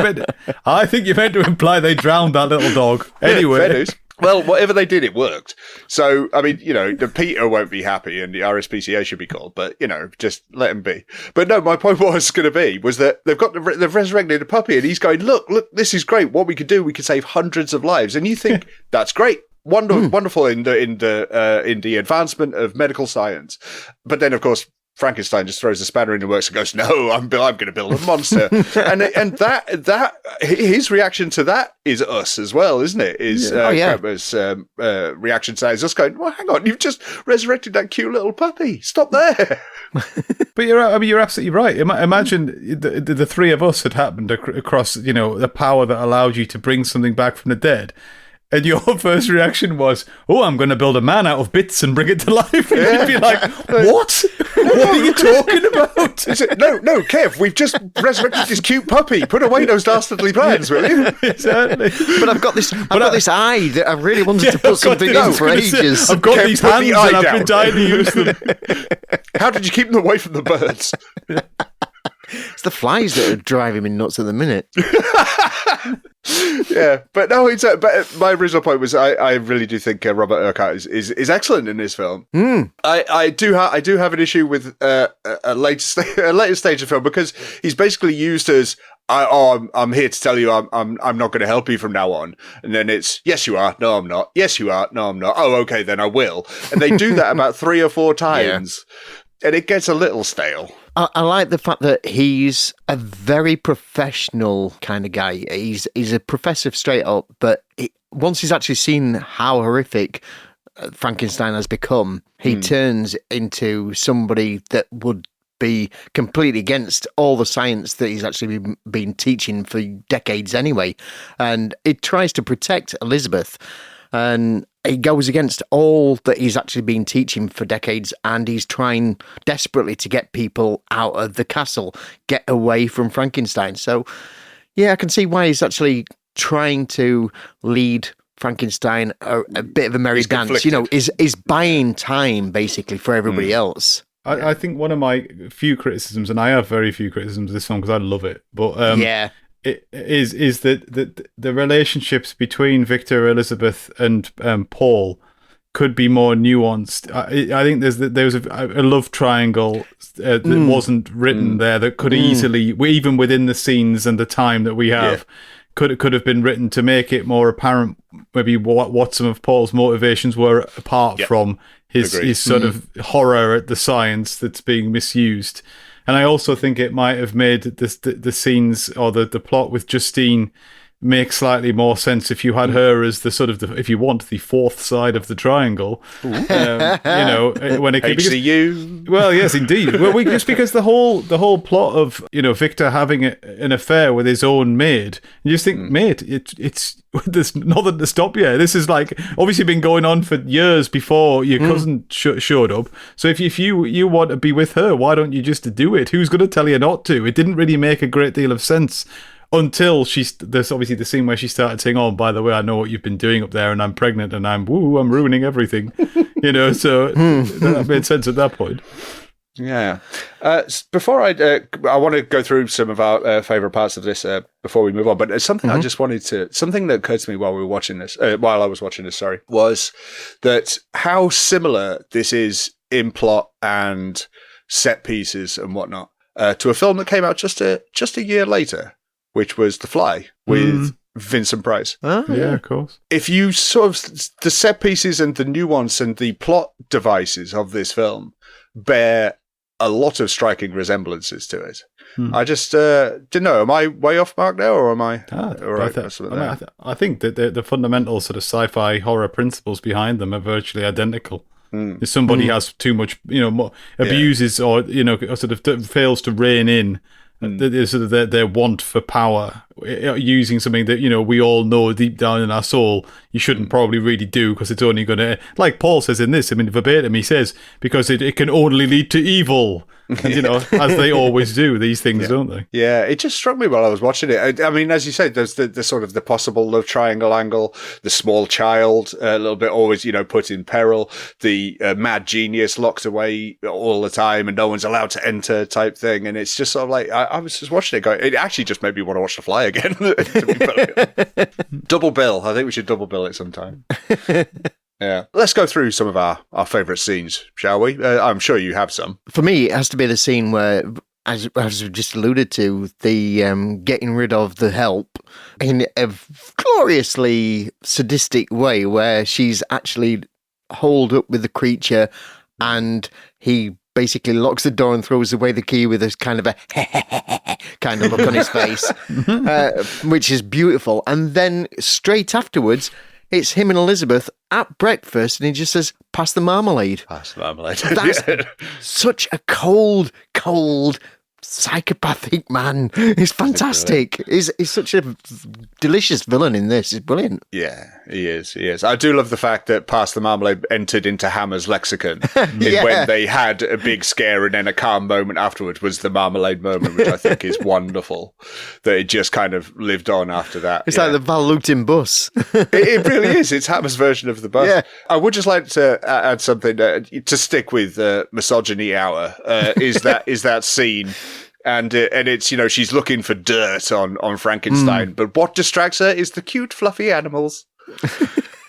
meant to imply they drowned that little dog. Anyway. Well, whatever they did, it worked. So, I mean, the Peter won't be happy and the RSPCA should be called, but, just let him be. But no, my point was that they've resurrected a puppy and he's going, look, this is great. What we could do, we could save hundreds of lives. And you think, that's great. Wonderful in the advancement of medical science. But then, of course, Frankenstein just throws a spanner in the works and goes, "No, I'm going to build a monster," and that his reaction to that is us as well, isn't it? Kramer's reaction to that is us going, "Well, hang on, you've just resurrected that cute little puppy. Stop there." But you're absolutely right. Imagine the three of us had happened across, the power that allowed you to bring something back from the dead. And your first reaction was, "Oh, I'm going to build a man out of bits and bring it to life." And you'd be like, "What? What are you talking about?" No, Kev, we've just resurrected this cute puppy. Put away those dastardly plans, will you? Exactly. But I've got this eye that I really wanted to put something in for ages. I've got these hands and I've been dying to use them. How did you keep them away from the birds? It's the flies that are driving me nuts at the minute. Yeah, but no, but my original point was I really do think Robert Urquhart is excellent in this film. I do have an issue with a later stage of film because he's basically used as I'm here to tell you I'm not going to help you from now on, and then it's yes you are, no I'm not, yes you are, no I'm not, oh okay then I will, and they do that about 3 or 4 times. Yeah. And it gets a little stale. I like the fact that he's a very professional kind of guy. He's a professor straight up, but once he's actually seen how horrific Frankenstein has become, he turns into somebody that would be completely against all the science that he's actually been teaching for decades anyway. And it tries to protect Elizabeth. And he goes against all that he's actually been teaching for decades, and he's trying desperately to get people out of the castle, get away from Frankenstein. So, yeah, I can see why he's actually trying to lead Frankenstein a bit of a merry dance. Is buying time, basically, for everybody else. I think one of my few criticisms, and I have very few criticisms of this film because I love it, but it is that the relationships between Victor, Elizabeth, and Paul could be more nuanced. I think there was a love triangle that wasn't written there that could easily, even within the scenes and the time that we have, could have been written to make it more apparent maybe what some of Paul's motivations were apart from his sort of horror at the science that's being misused. And I also think it might have made the scenes or the plot with Justine make slightly more sense if you had her as the sort of if you want the fourth side of the triangle. When it came HCU. Well, yes, indeed. Well, just because the whole plot of Victor having an affair with his own maid, you just think, mate, it's there's nothing to stop you. This is like obviously been going on for years before your cousin showed up. So if you want to be with her, why don't you just do it? Who's going to tell you not to? It didn't really make a great deal of sense. Until there's obviously the scene where she started saying, "Oh, by the way, I know what you've been doing up there, and I'm pregnant, and I'm ruining everything," So that made sense at that point. Yeah. Before I want to go through some of our favorite parts of this before we move on, but something I just wanted to something that occurred to me while I was watching this, was that how similar this is in plot and set pieces and whatnot to a film that came out just a year later, which was The Fly with Vincent Price. Oh, yeah, of course. If you sort of the set pieces and the nuance and the plot devices of this film bear a lot of striking resemblances to it. I just didn't know. Am I way off mark now, or am I? I think that the fundamental sort of sci-fi horror principles behind them are virtually identical. If somebody has too much, abuses or sort of fails to rein in sort of their want for power, using something that we all know deep down in our soul you shouldn't probably really do because it's only going to, like Paul says in this, verbatim he says, because it can only lead to evil. And, as they always do, these things, don't they? Yeah, it just struck me while I was watching it. I mean, as you said, there's the sort of the possible love triangle angle, the small child a little bit always, put in peril, the mad genius locked away all the time and no one's allowed to enter type thing. And it's just sort of like, I was just watching it going, it actually just made me want to watch The Fly again. Double bill. I think we should double bill it sometime. Yeah. Let's go through some of our favourite scenes, shall we? I'm sure you have some. For me, it has to be the scene where, as we just alluded to, the getting rid of the help in a gloriously sadistic way, where she's actually holed up with the creature and he basically locks the door and throws away the key with a kind of a kind of look on his face, which is beautiful. And then straight afterwards, it's him and Elizabeth at breakfast, and he just says, "Pass the marmalade." Pass the marmalade. That's such a cold, psychopathic man. He's fantastic. He's such a delicious villain in this. He's brilliant. Yeah, he is. I do love the fact that Pass the Marmalade entered into Hammer's lexicon when they had a big scare and then a calm moment afterwards was the marmalade moment, which I think is wonderful, that it just kind of lived on after that. It's like the Val Lupton bus. It really is. It's Hammer's version of the bus. Yeah. I would just like to add something to stick with misogyny hour, is that scene. And it's, she's looking for dirt on Frankenstein, but what distracts her is the cute, fluffy animals.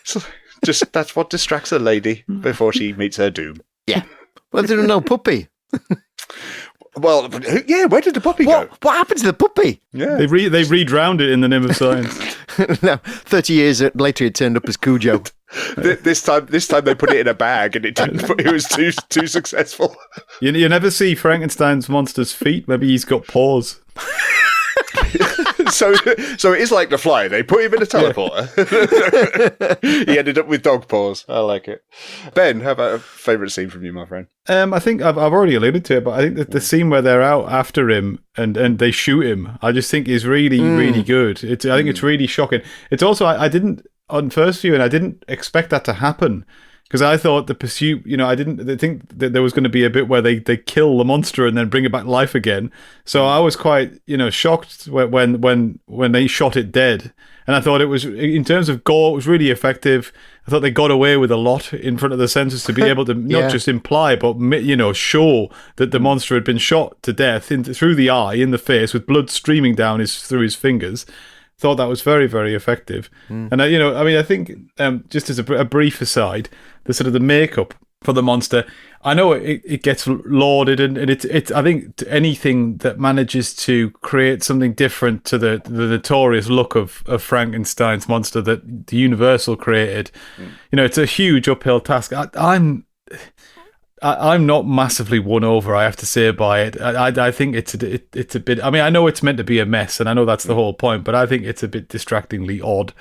So just that's what distracts a lady before she meets her doom. Yeah. Well, there's no puppy. Well, yeah, where did the puppy go? What happened to the puppy? Yeah. They redrowned it in the name of science. No, 30 years later, it turned up as Cujo. This time they put it in a bag and it didn't. It was too successful. You never see Frankenstein's monster's feet. Maybe he's got paws. So it is like The Fly. They put him in a teleporter. He ended up with dog paws. I like it. Ben, how about a favourite scene from you, my friend? I think I've already alluded to it, but I think that the scene where they're out after him and they shoot him, I just think is really, really good. I think it's really shocking. It's also, I didn't, on first viewing, I didn't expect that to happen. Because I thought the pursuit, I didn't think that there was going to be a bit where they kill the monster and then bring it back to life again. So I was quite, shocked when they shot it dead. And I thought it was, in terms of gore, it was really effective. I thought they got away with a lot in front of the censors to be able to not just imply, but, show that the monster had been shot to death through the eye, in the face, with blood streaming down through his fingers. Thought that was very, very effective. And, I think, just as a brief aside, the sort of the makeup for the monster, I know it gets lauded, and it's I think anything that manages to create something different to the notorious look of Frankenstein's monster that the Universal created, it's a huge uphill task. I'm not massively won over, I have to say, by it. I think it's a bit. I mean, I know it's meant to be a mess, and I know that's the whole point. But I think it's a bit distractingly odd.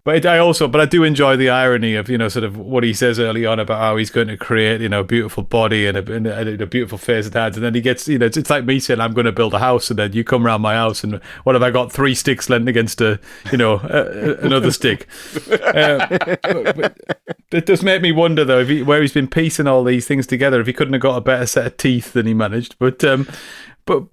But I do enjoy the irony of sort of what he says early on about how he's going to create a beautiful body and a beautiful face and hands, and then he gets it's like me saying I'm going to build a house, and then you come around my house, and what have I got? 3 sticks lent against another stick. It does make me wonder though where he's been piecing all these things together. If he couldn't have got a better set of teeth than he managed, but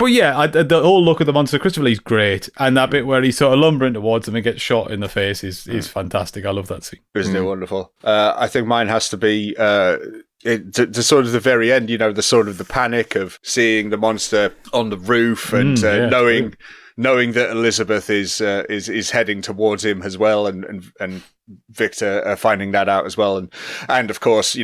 yeah, the whole look of the monster, Christopher Lee's great, and that bit where he's sort of lumbering towards him and gets shot in the face is fantastic. I love that scene. Isn't it wonderful? I think mine has to be to sort of the very end. The sort of the panic of seeing the monster on the roof and knowing that Elizabeth is heading towards him as well, and Victor finding that out as well, and of course,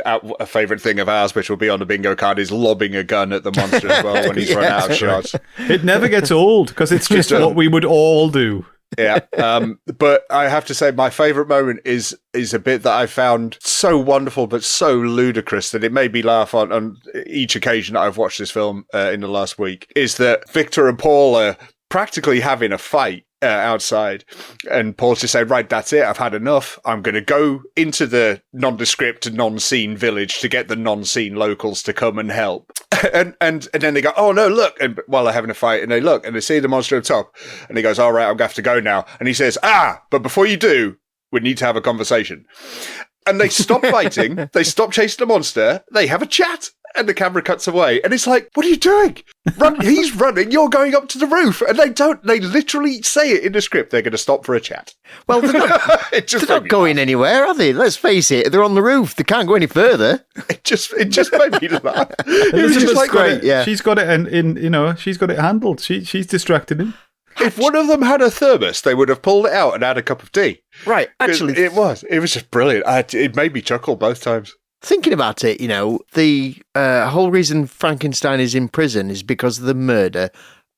a favourite thing of ours, which will be on the bingo card, is lobbing a gun at the monster as well when he's run out of shots. It never gets old because it's just what we would all do. Yeah, but I have to say my favourite moment is a bit that I found so wonderful but so ludicrous that it made me laugh on each occasion that I've watched this film in the last week, is that Victor and Paul are practically having a fight outside, and Paul's just saying, right, that's it, I've had enough, I'm going to go into the nondescript, non-scene village to get the non-scene locals to come and help. And then they go, oh no, look, and while they're having a fight, and they look and they see the monster up top, and he goes, all right, I'm going to have to go now, and he says, but before you do, we need to have a conversation. And they stop fighting, they stop chasing the monster, they have a chat. And the camera cuts away, and it's like, what are you doing? He's running, you're going up to the roof. And they literally say it in the script, they're going to stop for a chat. Well, they're not going anywhere, are they? Let's face it, they're on the roof. They can't go any further. It just made me laugh. It was just like, great, yeah. She's got it she's got it handled. She's distracted him. If one of them had a thermos, they would have pulled it out and had a cup of tea. Right, actually. It was just brilliant. It made me chuckle both times. Thinking about it, the whole reason Frankenstein is in prison is because of the murder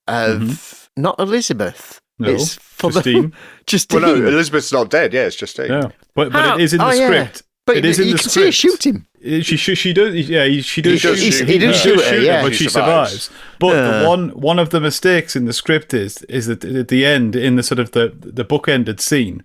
of not Elizabeth. No, it's for Justine. Justine. Well, no, Elizabeth's not dead. Yeah, it's Justine. Yeah, but it is in the script. But It is in you the can see her script. shoot him. She does. Yeah, she does. He does shoot her, yeah. but she survives. But one of the mistakes in the script is that at the end, in the sort of the bookended scene,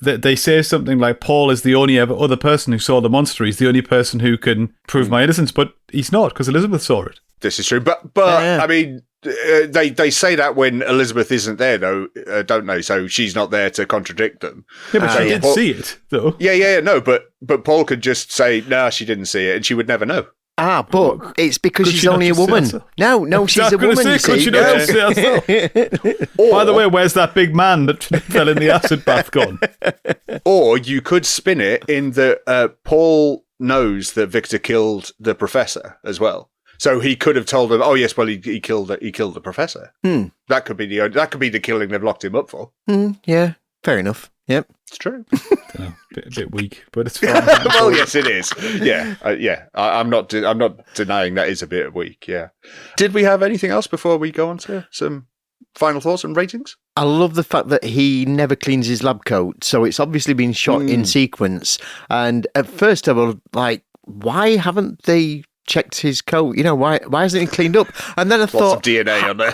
that they say something like Paul is the only other person who saw the monster. He's the only person who can prove my innocence, but he's not, because Elizabeth saw it. This is true, but I mean, they say that when Elizabeth isn't there, though, don't they? So she's not there to contradict them. Yeah, but she did see it, though. Yeah, no, but Paul could just say, "No, she didn't see it," and she would never know. But it's because Could she's she not only a just see woman. herself? No, she's a woman. You Could see. she not just see herself? By the way, where's that big man that fell in the acid bath gone? Or you could spin it in that Paul knows that Victor killed the professor as well. So he could have told them, "Oh yes, well he killed the professor." That could be the killing they've locked him up for. Yeah, fair enough. Yep, it's true. A bit weak, but it's fine. Well, yes, it is. Yeah, I'm not denying that is a bit weak. Yeah. Did we have anything else before we go on to some final thoughts and ratings? I love the fact that he never cleans his lab coat, so it's obviously been shot in sequence. And at first, I was like, "Why haven't they checked his coat? You know, why hasn't he cleaned up?" And then I thought, lots of DNA on there.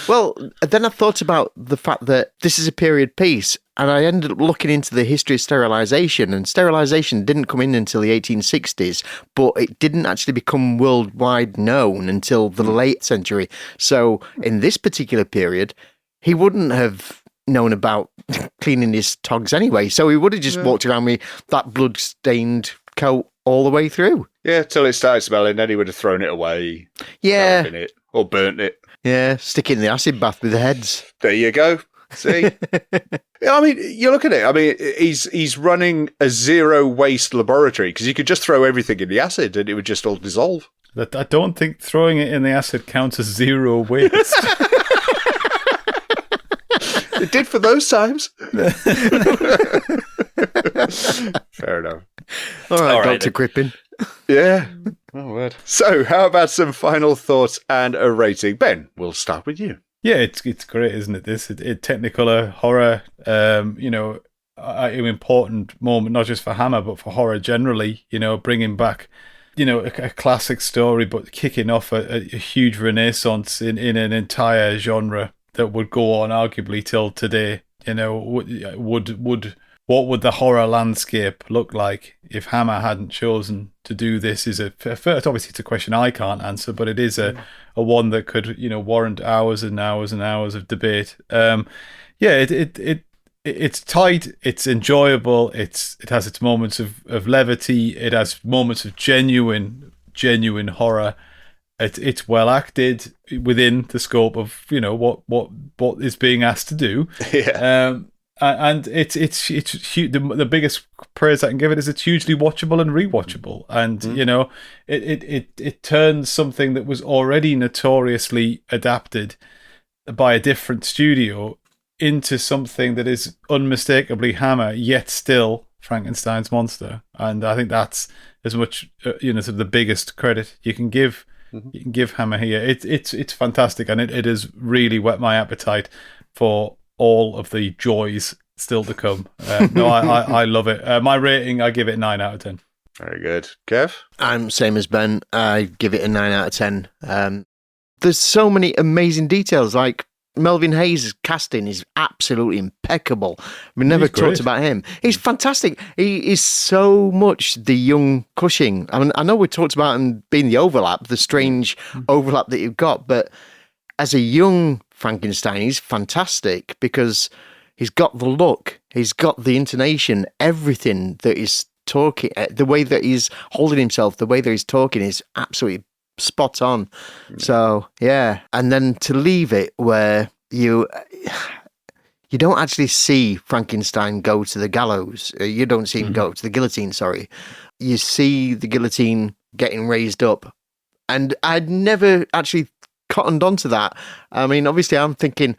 well, then I thought about the fact that this is a period piece, and I ended up looking into the history of sterilisation, and sterilisation didn't come in until the 1860s, but it didn't actually become worldwide known until the late century. So in this particular period, he wouldn't have known about cleaning his togs anyway, so he would have just walked around with that blood-stained coat all the way through. Yeah, till it started smelling, then he would have thrown it away. Yeah. It, or burnt it. Yeah, stick it in the acid bath with the heads. There you go. See? I mean, you look at it. I mean, he's running a zero waste laboratory because you could just throw everything in the acid and it would just all dissolve. I don't think throwing it in the acid counts as zero waste. It did for those times. Fair enough. All right, Dr. Crippen. Yeah. Oh, word. So, how about some final thoughts and a rating? Ben, we'll start with you. Yeah, it's great, isn't it? This Technicolor horror, an important moment, not just for Hammer, but for horror generally, bringing back, a classic story, but kicking off a huge renaissance in an entire genre that would go on arguably till today. What would the horror landscape look like if Hammer hadn't chosen to do this? Obviously it's a question I can't answer, but it is a one that could warrant hours and hours and hours of debate. It's tight, it's enjoyable, it has its moments of levity, it has moments of genuine horror. It's well acted within the scope of what is being asked to do. Yeah. And it's the biggest praise I can give it is it's hugely watchable and rewatchable, and it turns something that was already notoriously adapted by a different studio into something that is unmistakably Hammer, yet still Frankenstein's monster. And I think that's as much sort of the biggest credit you can give. You can give Hammer here. It's fantastic, and it has really whet my appetite for all of the joys still to come. I love it. My rating, I give it 9 out of 10. Very good. Kev? I'm same as Ben. I give it a 9 out of 10. There's so many amazing details, like Melvin Hayes' casting is absolutely impeccable. We never talked about him. He's fantastic. He is so much the young Cushing. I mean, I know we talked about him being the overlap, the strange overlap that you've got, but as a young Frankenstein, he's fantastic because he's got the look, he's got the intonation, everything that he's talking, the way that he's holding himself, the way that he's talking is absolutely spot on. So, yeah. And then to leave it where you don't actually see Frankenstein go to the gallows. You don't see him go to the guillotine, sorry. You see the guillotine getting raised up. And I'd never actually cottoned onto that. I mean, obviously I'm thinking,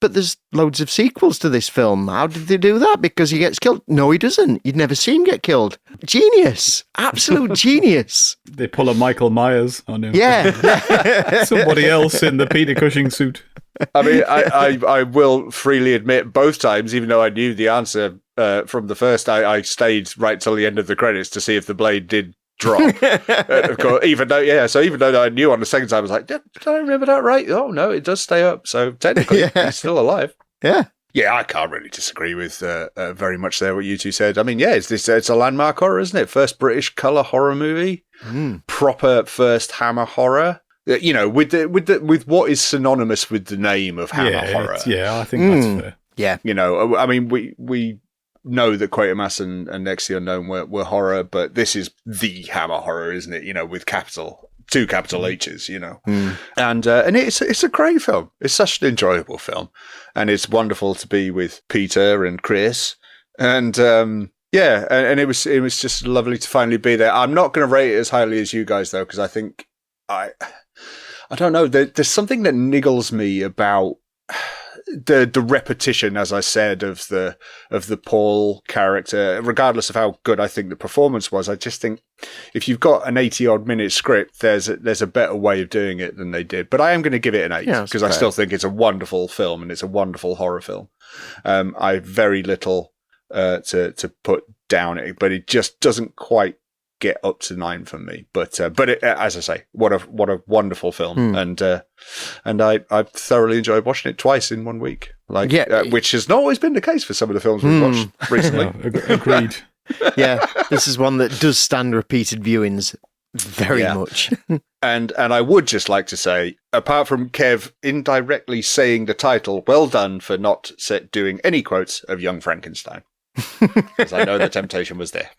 but there's loads of sequels to this film. How did they do that? Because he gets killed. No, he doesn't. You'd never see him get killed. Genius. Absolute genius. They pull a Michael Myers on him. Yeah. Somebody else in the Peter Cushing suit. I mean, I will freely admit both times, even though I knew the answer from the first, I stayed right till the end of the credits to see if the blade did drop. Of course, even though I knew on the second time, I was like, did I remember that right? Oh no, it does stay up. So technically, he's still alive. Yeah. Yeah, I can't really disagree with very much there what you two said. I mean, yeah, it's a landmark horror, isn't it? First British colour horror movie, proper first Hammer horror. You know, with what is synonymous with the name of Hammer horror. I think that's fair. Yeah, you know, I mean, we know that Quatermass and Next to the Unknown were horror, but this is the Hammer horror, isn't it? You know, with two capital H's, you know. And it's a great film. It's such an enjoyable film. And it's wonderful to be with Peter and Chris. And and it was just lovely to finally be there. I'm not going to rate it as highly as you guys, though, because I think I don't know. There's something that niggles me about the repetition, as I said, of the Paul character, regardless of how good I think the performance was. I just think if you've got an 80-odd minute script, there's a better way of doing it than they did. But I am going to give it an 8 because I still think it's a wonderful film and it's a wonderful horror film. I have very little to put down it, but it just doesn't quite get up to 9 for me. But it, as I say, what a wonderful film, and I thoroughly enjoyed watching it twice in 1 week, which has not always been the case for some of the films we've watched recently. Agreed. Yeah, this is one that does stand repeated viewings very much. And I would just like to say, apart from Kev indirectly saying the title, well done for not doing any quotes of Young Frankenstein. Because I know the temptation was there.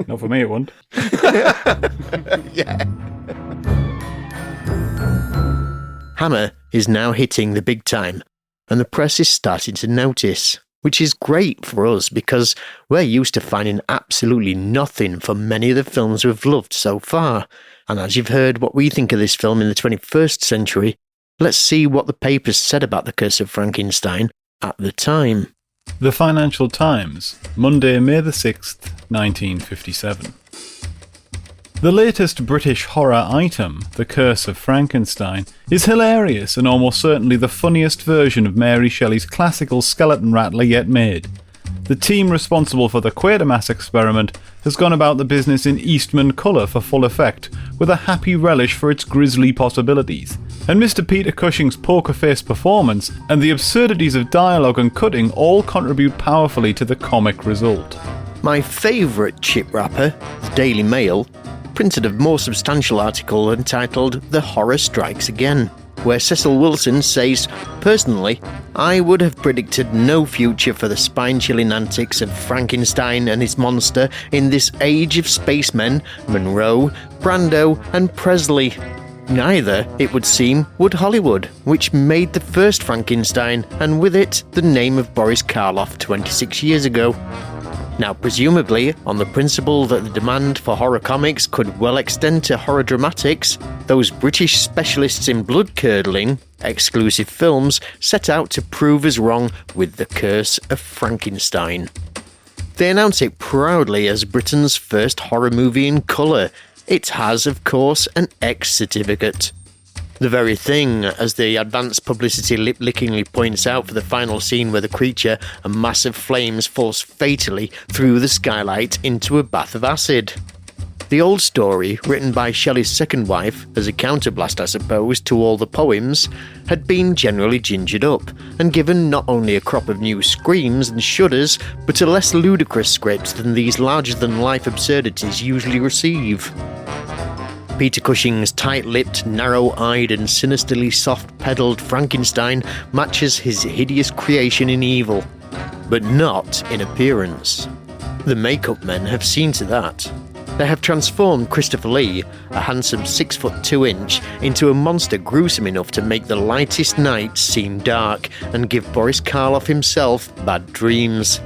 Not for me, it won't. Yeah. Hammer is now hitting the big time, and the press is starting to notice, which is great for us because we're used to finding absolutely nothing for many of the films we've loved so far. And as you've heard what we think of this film in the 21st century, let's see what the papers said about The Curse of Frankenstein at the time. The Financial Times, Monday, May the 6th, 1957. The latest British horror item, The Curse of Frankenstein, is hilarious and almost certainly the funniest version of Mary Shelley's classical skeleton rattler yet made. The team responsible for the Quatermass experiment has gone about the business in Eastman colour for full effect, with a happy relish for its grisly possibilities. And Mr. Peter Cushing's poker-faced performance and the absurdities of dialogue and cutting all contribute powerfully to the comic result. My favourite chip wrapper, the Daily Mail, printed a more substantial article entitled The Horror Strikes Again, where Cecil Wilson says, "Personally, I would have predicted no future for the spine-chilling antics of Frankenstein and his monster in this age of spacemen, Monroe, Brando and Presley. Neither, it would seem, would Hollywood, which made the first Frankenstein, and with it, the name of Boris Karloff 26 years ago. Now, presumably, on the principle that the demand for horror comics could well extend to horror dramatics, those British specialists in blood-curdling, exclusive films set out to prove us wrong with The Curse of Frankenstein. They announce it proudly as Britain's first horror movie in colour. It has, of course, an X certificate. The very thing, as the advanced publicity lip-lickingly points out for the final scene where the creature and massive flames force fatally through the skylight into a bath of acid. The old story, written by Shelley's second wife, as a counterblast I suppose to all the poems, had been generally gingered up, and given not only a crop of new screams and shudders, but a less ludicrous script than these larger-than-life absurdities usually receive. Peter Cushing's tight-lipped, narrow-eyed and sinisterly soft-pedalled Frankenstein matches his hideous creation in evil, but not in appearance. The makeup men have seen to that. They have transformed Christopher Lee, a handsome 6'2" into a monster gruesome enough to make the lightest night seem dark and give Boris Karloff himself bad dreams.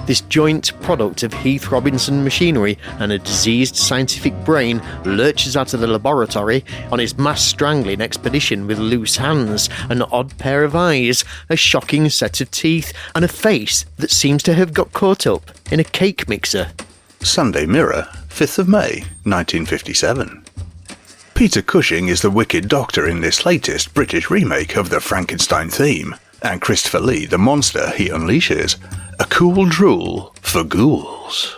This joint product of Heath Robinson machinery and a diseased scientific brain lurches out of the laboratory on his mass strangling expedition with loose hands, an odd pair of eyes, a shocking set of teeth, and a face that seems to have got caught up in a cake mixer. Sunday Mirror, 5th of May, 1957. Peter Cushing is the wicked doctor in this latest British remake of the Frankenstein theme, and Christopher Lee the monster he unleashes. A cool drool for ghouls.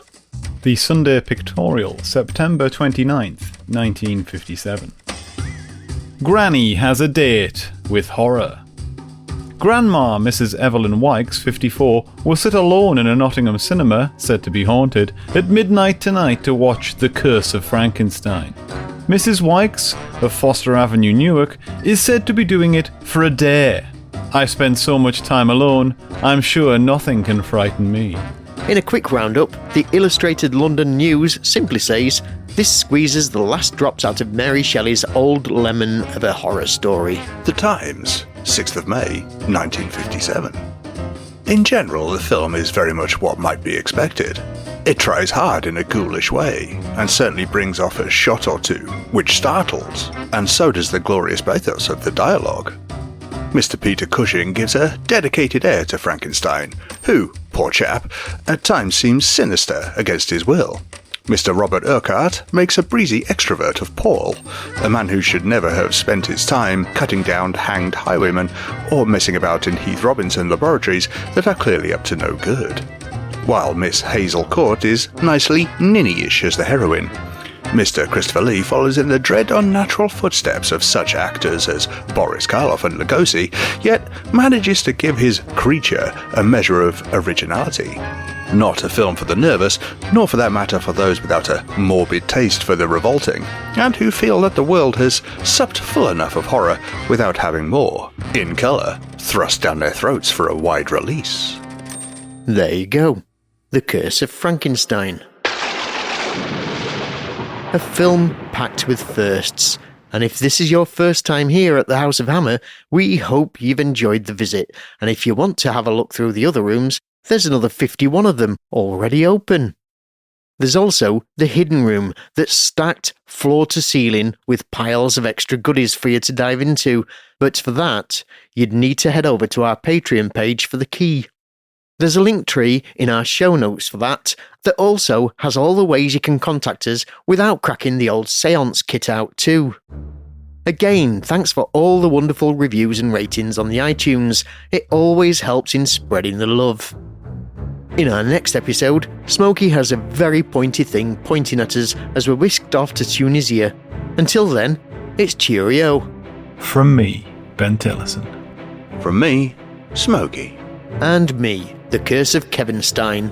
The Sunday Pictorial, September 29th, 1957. Granny has a date with horror. Grandma Mrs. Evelyn Wykes, 54, will sit alone in a Nottingham cinema, said to be haunted, at midnight tonight to watch The Curse of Frankenstein. Mrs. Wykes, of Foster Avenue, Newark, is said to be doing it for a day. I spend so much time alone, I'm sure nothing can frighten me. In a quick roundup, the Illustrated London News simply says, this squeezes the last drops out of Mary Shelley's old lemon of a horror story. The Times, 6th of May, 1957. In general, the film is very much what might be expected. It tries hard in a ghoulish way, and certainly brings off a shot or two, which startles, and so does the glorious pathos of the dialogue. Mr. Peter Cushing gives a dedicated air to Frankenstein, who, poor chap, at times seems sinister against his will. Mr. Robert Urquhart makes a breezy extrovert of Paul, a man who should never have spent his time cutting down hanged highwaymen or messing about in Heath Robinson laboratories that are clearly up to no good. While Miss Hazel Court is nicely ninny-ish as the heroine. Mr. Christopher Lee follows in the dread unnatural footsteps of such actors as Boris Karloff and Lugosi, yet manages to give his creature a measure of originality. Not a film for the nervous, nor for that matter for those without a morbid taste for the revolting, and who feel that the world has supped full enough of horror without having more, in colour, thrust down their throats for a wide release. There you go. The Curse of Frankenstein. A film packed with firsts, and if this is your first time here at the House of Hammer, we hope you've enjoyed the visit, and if you want to have a look through the other rooms, there's another 51 of them already open. There's also the hidden room that's stacked floor to ceiling with piles of extra goodies for you to dive into, but for that, you'd need to head over to our Patreon page for the key. There's a link tree in our show notes for that also has all the ways you can contact us without cracking the old seance kit out too. Again, thanks for all the wonderful reviews and ratings on the iTunes. It always helps in spreading the love. In our next episode, Smokey has a very pointy thing pointing at us as we're whisked off to Tunisia. Until then, it's cheerio. From me, Ben Tillison. From me, Smokey. And me, the Curse of Kevinstein.